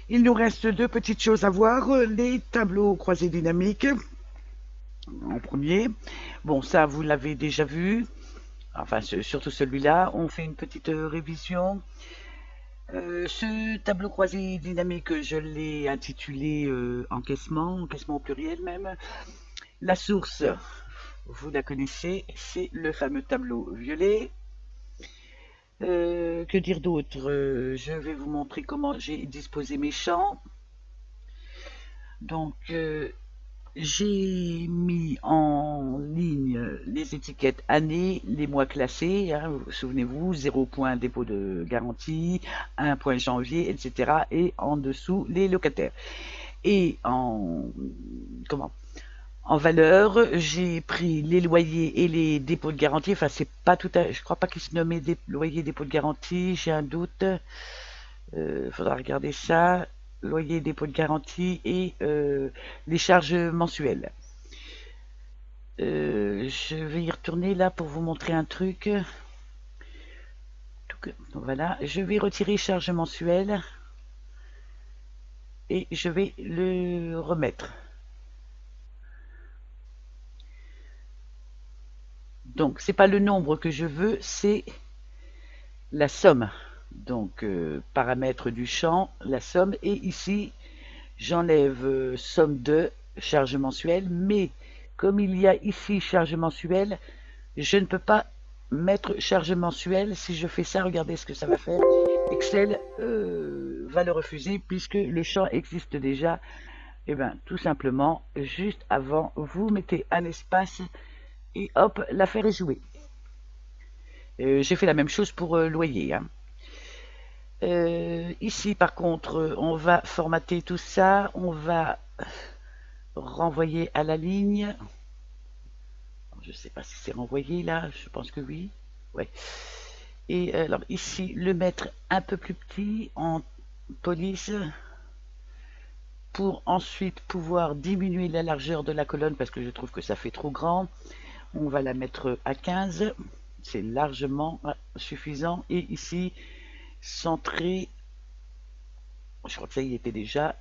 Il nous reste deux petites choses à voir. Les tableaux croisés dynamiques, en premier. Bon, ça, vous l'avez déjà vu. Enfin, surtout celui-là. On fait une petite révision. Ce tableau croisé dynamique, je l'ai intitulé encaissement au pluriel même. La source, vous la connaissez, c'est le fameux tableau violet. Que dire d'autre? Je vais vous montrer comment j'ai disposé mes champs. Donc, j'ai mis en ligne les étiquettes année, les mois classés, hein, souvenez-vous, 0 point dépôt de garantie, 1 point janvier, etc. Et en dessous, les locataires. Et en valeur, j'ai pris les loyers et les dépôts de garantie. Enfin, c'est pas tout à, je crois pas qu'ils se nommaient des loyers et dépôts de garantie, j'ai un doute. Faudra regarder ça. Loyer, dépôt de garantie et les charges mensuelles. Je vais y retourner là pour vous montrer un truc. Donc voilà, je vais retirer charges mensuelles et je vais le remettre. Donc c'est pas le nombre que je veux, c'est la somme. Donc paramètre du champ, la somme, et ici j'enlève somme de charge mensuelle, mais comme il y a ici charge mensuelle, je ne peux pas mettre charge mensuelle. Si je fais ça, regardez ce que ça va faire. Excel va le refuser puisque le champ existe déjà. Et bien, tout simplement, juste avant, vous mettez un espace et hop, l'affaire est jouée. J'ai fait la même chose pour loyer, hein. Ici, par contre, on va formater tout ça. On va renvoyer à la ligne. Je ne sais pas si c'est renvoyé là. Je pense que oui. Ouais. Et alors ici, le mettre un peu plus petit en police pour ensuite pouvoir diminuer la largeur de la colonne parce que je trouve que ça fait trop grand. On va la mettre à 15. C'est largement suffisant. Et ici, centrer. Je crois que ça y était déjà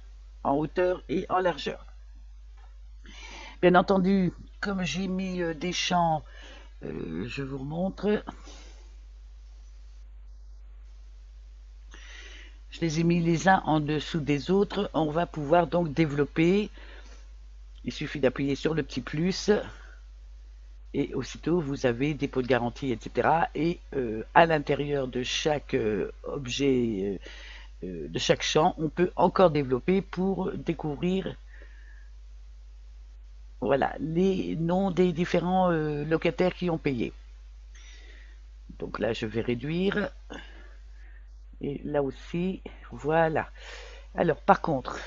en hauteur et en largeur. Bien entendu, comme j'ai mis des champs, je vous remontre. Je les ai mis les uns en dessous des autres. On va pouvoir donc développer. Il suffit d'appuyer sur le petit plus. Et aussitôt, vous avez dépôt de garantie, etc. Et à l'intérieur de chaque objet, de chaque champ, on peut encore développer pour découvrir voilà, les noms des différents locataires qui ont payé. Donc là, je vais réduire. Et là aussi, voilà. Alors, par contre,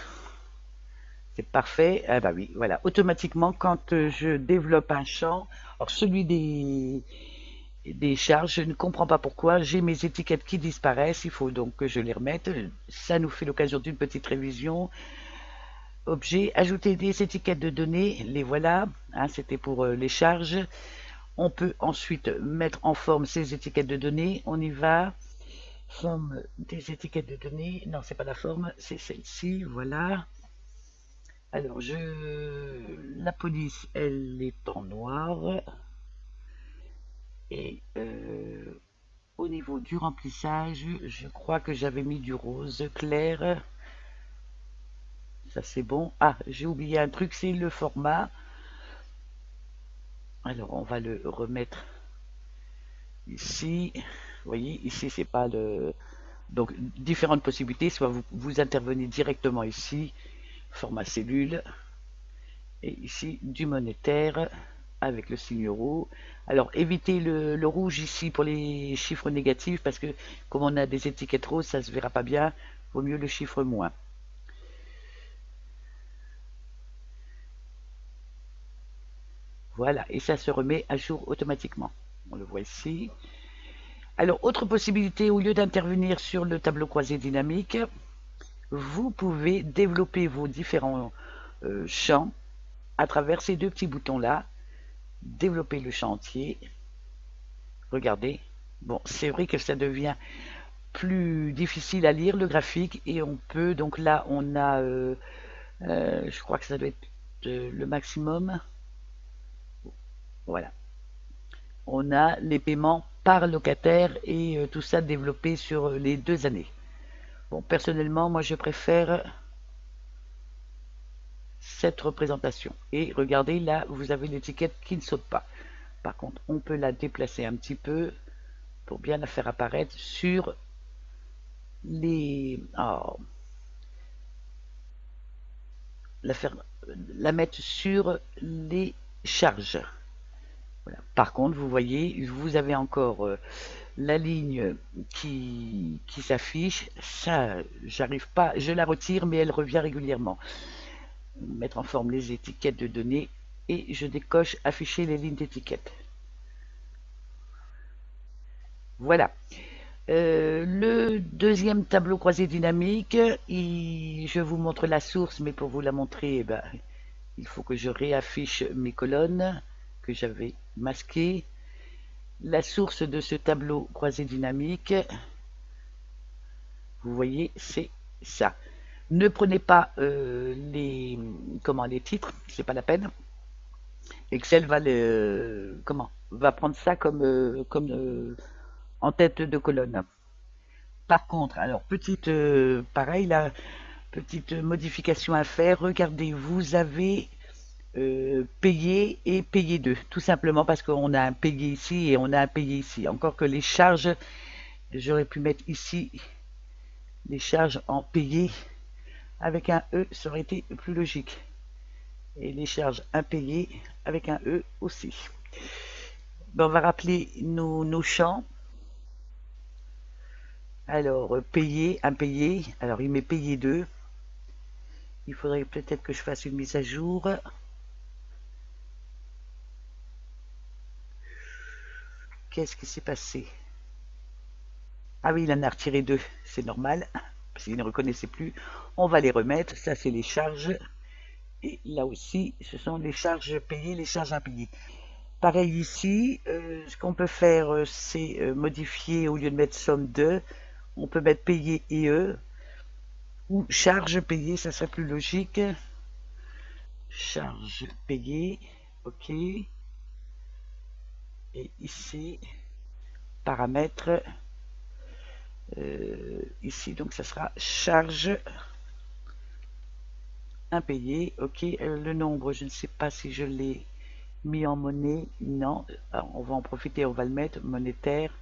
c'est parfait. Ah bah oui, voilà. Automatiquement, quand je développe un champ, alors celui des charges, je ne comprends pas pourquoi. J'ai mes étiquettes qui disparaissent. Il faut donc que je les remette. Ça nous fait l'occasion d'une petite révision. Objet, ajouter des étiquettes de données. Les voilà. Hein, c'était pour les charges. On peut ensuite mettre en forme ces étiquettes de données. On y va. Forme des étiquettes de données. Non, c'est pas la forme, c'est celle-ci. Voilà. Alors, la police, elle est en noir. Et au niveau du remplissage, je crois que j'avais mis du rose clair. Ça, c'est bon. Ah, j'ai oublié un truc, c'est le format. Alors, on va le remettre ici. Vous voyez, ici, c'est pas le... Donc, différentes possibilités. Soit vous intervenez directement ici, format cellule. Et ici, du monétaire avec le signe euro. Alors, évitez le rouge ici pour les chiffres négatifs parce que comme on a des étiquettes roses, ça ne se verra pas bien. Vaut mieux le chiffre moins. Voilà, et ça se remet à jour automatiquement. On le voit ici. Alors, autre possibilité, au lieu d'intervenir sur le tableau croisé dynamique, vous pouvez développer vos différents champs à travers ces deux petits boutons-là. Développer le champ entier. Regardez. Bon, c'est vrai que ça devient plus difficile à lire le graphique et on peut, donc là on a, je crois que ça doit être le maximum. Voilà. On a les paiements par locataire et tout ça développé sur les 2 années. Bon, personnellement, moi je préfère cette représentation. Et regardez, là, vous avez l'étiquette qui ne saute pas. Par contre, on peut la déplacer un petit peu pour bien la faire apparaître sur les... Oh, la mettre sur les charges. Voilà. Par contre, vous voyez, vous avez encore la ligne qui s'affiche. Ça, j'arrive pas, je la retire, mais elle revient régulièrement. Mettre en forme les étiquettes de données et je décoche afficher les lignes d'étiquette. Voilà. Le deuxième tableau croisé dynamique, je vous montre la source, mais pour vous la montrer, eh ben, il faut que je réaffiche mes colonnes que j'avais masquées. La source de ce tableau croisé dynamique, vous voyez, c'est ça. Ne prenez pas les titres, c'est pas la peine. Excel va prendre ça comme en tête de colonne. Par contre, alors pareil là, petite modification à faire. Regardez, vous avez payé et payé 2, tout simplement parce qu'on a un payé ici et on a un payé ici. Encore que les charges, j'aurais pu mettre ici Les charges en payé avec un E, ça aurait été plus logique. Et les charges impayées avec un E aussi. Ben, on va rappeler nos champs. Alors, payé, impayé. Alors, il met payé 2. Il faudrait peut-être que je fasse une mise à jour. Qu'est-ce qui s'est passé? Ah oui, il en a retiré 2. C'est normal. Parce qu'il ne reconnaissait plus. On va les remettre. Ça, c'est les charges. Et là aussi, ce sont les charges payées, les charges impayées. Pareil ici, ce qu'on peut faire, c'est modifier, au lieu de mettre somme de, on peut mettre payé et E, ou charge payée, ça serait plus logique. Charge payée, ok. Et ici, paramètres, ici, donc ça sera charge impayée, ok. Le nombre, je ne sais pas si je l'ai mis en monnaie, non. Alors, on va en profiter, on va le mettre, monétaire.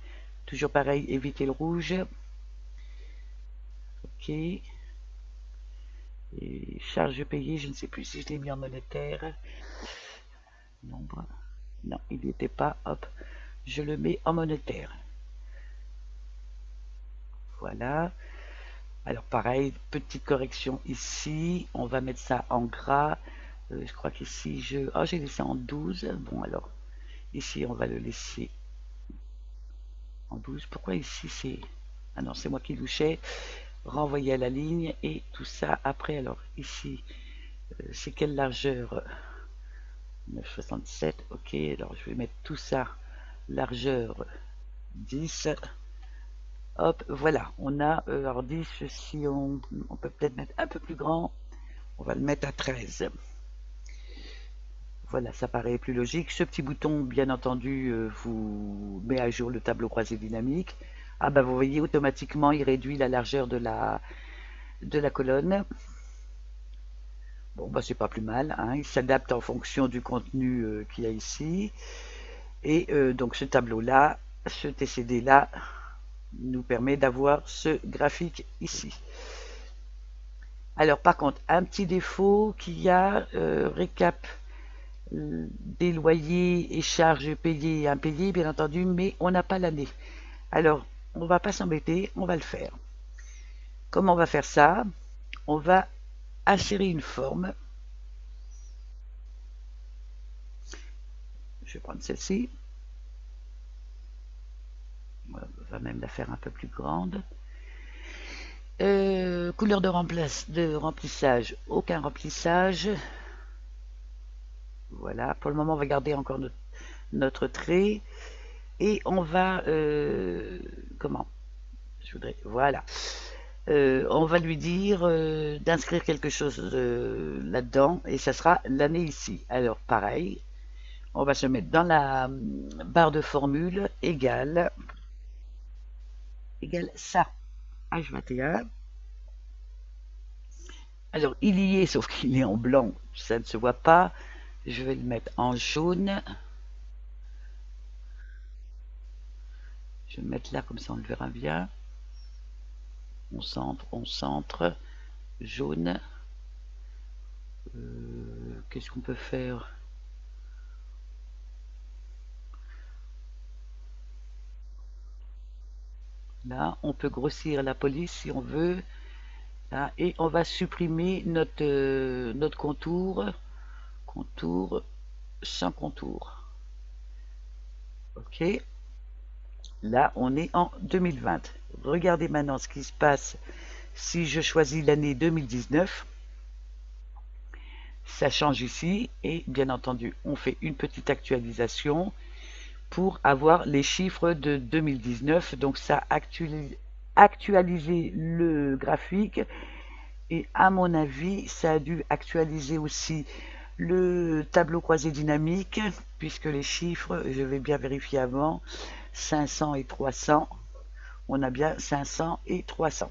Toujours pareil, éviter le rouge. Ok. Et charge payée, je ne sais plus si je l'ai mis en monétaire. Nombre. Non, il n'y était pas. Hop. Je le mets en monétaire. Voilà. Alors pareil, petite correction ici. On va mettre ça en gras. Je crois qu'ici, oh, j'ai laissé en 12. Bon, alors, ici, on va le laisser en 12. Pourquoi ici, c'est... Ah non, c'est moi qui louchais. Renvoyer à la ligne et tout ça après. Alors, ici, c'est quelle largeur? 9,67. Ok, alors je vais mettre tout ça. Largeur 10. Hop, voilà. On a, alors 10, si on peut peut-être mettre un peu plus grand. On va le mettre à 13. Voilà, ça paraît plus logique. Ce petit bouton, bien entendu, vous met à jour le tableau croisé dynamique. Ah bah vous voyez, automatiquement, il réduit la largeur de la colonne. Bon, bah c'est pas plus mal, hein. Il s'adapte en fonction du contenu qu'il y a ici. Et donc ce tableau-là, ce TCD-là, nous permet d'avoir ce graphique ici. Alors par contre, un petit défaut qu'il y a, récap des loyers et charges payées et impayées, bien entendu, mais on n'a pas l'année. Alors, on ne va pas s'embêter, on va le faire. Comment on va faire ça? On va insérer une forme. Je vais prendre celle-ci. On va même la faire un peu plus grande. Couleur de remplissage, aucun remplissage. Voilà, pour le moment, on va garder encore notre trait. Et on va... comment? Je voudrais... Voilà. On va lui dire d'inscrire quelque chose là-dedans. Et ça sera l'année ici. Alors, pareil. On va se mettre dans la barre de formule égale ça, H21. Alors, il y est, sauf qu'il est en blanc, ça ne se voit pas. Je vais le mettre en jaune. Je vais le mettre là, comme ça on le verra bien. On centre, jaune. Qu'est-ce qu'on peut faire? Là, on peut grossir la police si on veut. Là, et on va supprimer notre contour. Contour sans contour. Ok. Là, on est en 2020. Regardez maintenant ce qui se passe si je choisis l'année 2019. Ça change ici et bien entendu, on fait une petite actualisation pour avoir les chiffres de 2019. Donc ça actualiser le graphique et à mon avis, ça a dû actualiser aussi le tableau croisé dynamique puisque les chiffres, je vais bien vérifier avant, 500 et 300, on a bien 500 et 300.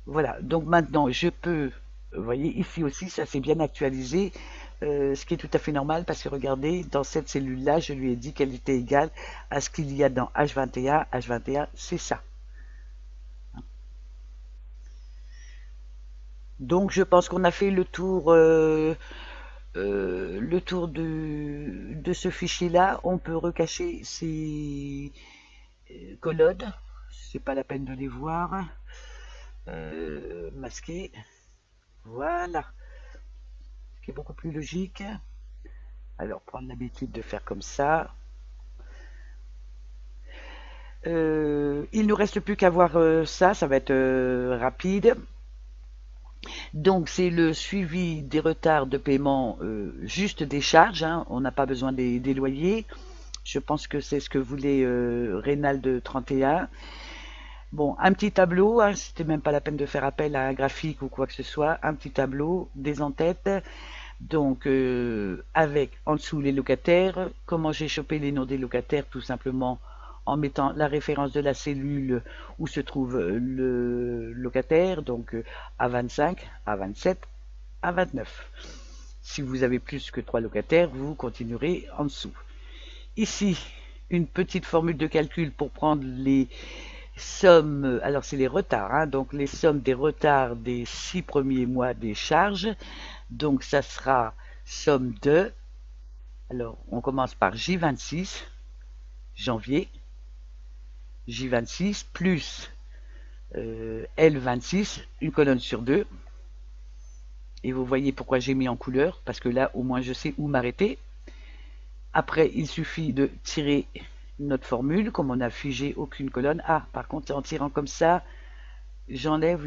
Voilà, donc maintenant je peux, vous voyez ici aussi ça s'est bien actualisé ce qui est tout à fait normal parce que regardez, dans cette cellule-là, je lui ai dit qu'elle était égale à ce qu'il y a dans H21. H21, c'est ça. Donc je pense qu'on a fait le tour de ce fichier-là. On peut recacher ces colonnes. C'est pas la peine de les voir. Masquer. Voilà. Ce qui est beaucoup plus logique. Alors prendre l'habitude de faire comme ça. Il ne nous reste plus qu'à voir ça va être rapide. Donc c'est le suivi des retards de paiement juste des charges, hein. On n'a pas besoin des loyers. Je pense que c'est ce que voulait Reynald 31. Bon, un petit tableau, hein, c'était même pas la peine de faire appel à un graphique ou quoi que ce soit. Un petit tableau, des en-têtes. Donc avec en dessous les locataires. Comment j'ai chopé les noms des locataires? Tout simplement en mettant la référence de la cellule où se trouve le locataire, donc A25, A27, A29. Si vous avez plus que 3 locataires, vous continuerez en dessous. Ici, une petite formule de calcul pour prendre les sommes, alors c'est les retards, hein, donc les sommes des retards des 6 premiers mois des charges. Donc ça sera somme de, alors on commence par J26, janvier, J26 plus L26, une colonne sur deux. Et vous voyez pourquoi j'ai mis en couleur, parce que là, au moins, je sais où m'arrêter. Après, il suffit de tirer notre formule, comme on n'a figé aucune colonne. Ah, par contre, en tirant comme ça, j'enlève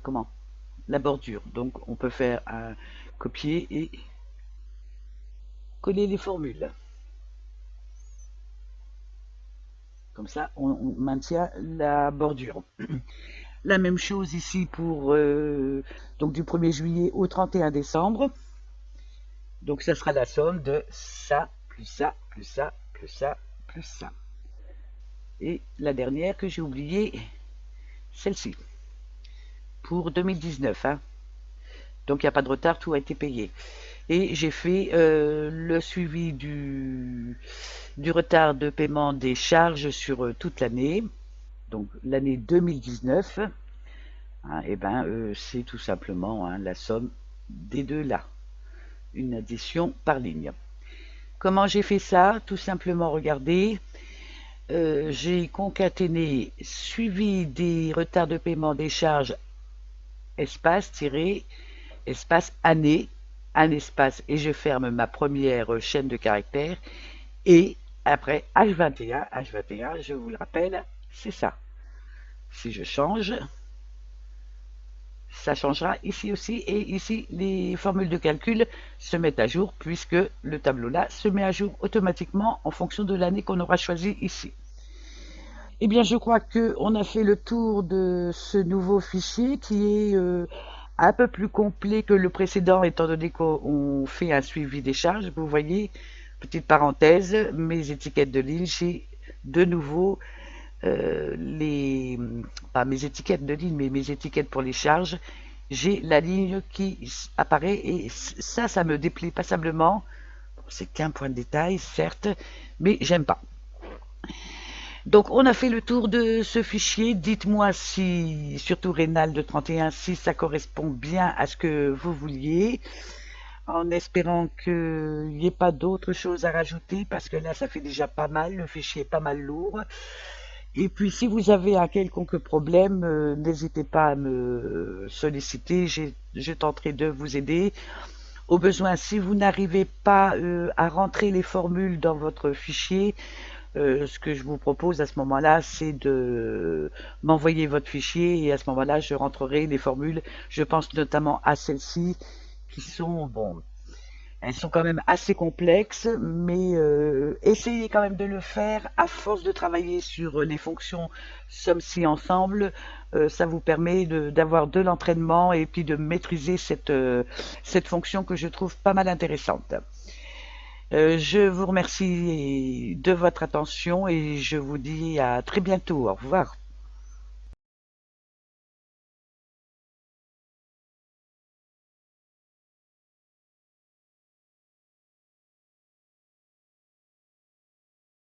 comment, la bordure. Donc, on peut faire un copier et coller les formules. Comme ça, on maintient la bordure. La même chose ici pour donc du 1er juillet au 31 décembre. Donc ça sera la somme de ça, plus ça, plus ça, plus ça, plus ça. Et la dernière que j'ai oubliée, celle-ci, pour 2019. Hein. Donc il n'y a pas de retard, tout a été payé. Et j'ai fait le suivi du retard de paiement des charges sur toute l'année. Donc l'année 2019, hein, et ben, c'est tout simplement hein, la somme des deux là. Une addition par ligne. Comment j'ai fait ça? Tout simplement, regardez, j'ai concaténé suivi des retards de paiement des charges espace tiré espace année, un espace et je ferme ma première chaîne de caractères et après H21, H21, je vous le rappelle, c'est ça. Si je change, ça changera ici aussi et ici les formules de calcul se mettent à jour puisque le tableau là se met à jour automatiquement en fonction de l'année qu'on aura choisi ici. Eh bien je crois qu'on a fait le tour de ce nouveau fichier qui est un peu plus complet que le précédent étant donné qu'on fait un suivi des charges. Vous voyez, petite parenthèse, mes étiquettes de ligne, j'ai de nouveau pas mes étiquettes de ligne, mais mes étiquettes pour les charges, j'ai la ligne qui apparaît et ça me déplaît passablement. C'est qu'un point de détail, certes, mais j'aime pas. Donc on a fait le tour de ce fichier. Dites-moi si, surtout Reynald 31, si ça correspond bien à ce que vous vouliez, en espérant qu'il n'y ait pas d'autres choses à rajouter, parce que là ça fait déjà pas mal, le fichier est pas mal lourd. Et puis si vous avez un quelconque problème, n'hésitez pas à me solliciter, je tenterai de vous aider. Au besoin, si vous n'arrivez pas à rentrer les formules dans votre fichier, ce que je vous propose à ce moment-là, c'est de m'envoyer votre fichier et à ce moment-là, je rentrerai les formules. Je pense notamment à celles-ci qui sont, bon, elles sont quand même assez complexes, mais essayez quand même de le faire à force de travailler sur les fonctions somme-ci ensemble. Ça vous permet d'avoir de l'entraînement et puis de maîtriser cette fonction que je trouve pas mal intéressante. Je vous remercie de votre attention et je vous dis à très bientôt. Au revoir.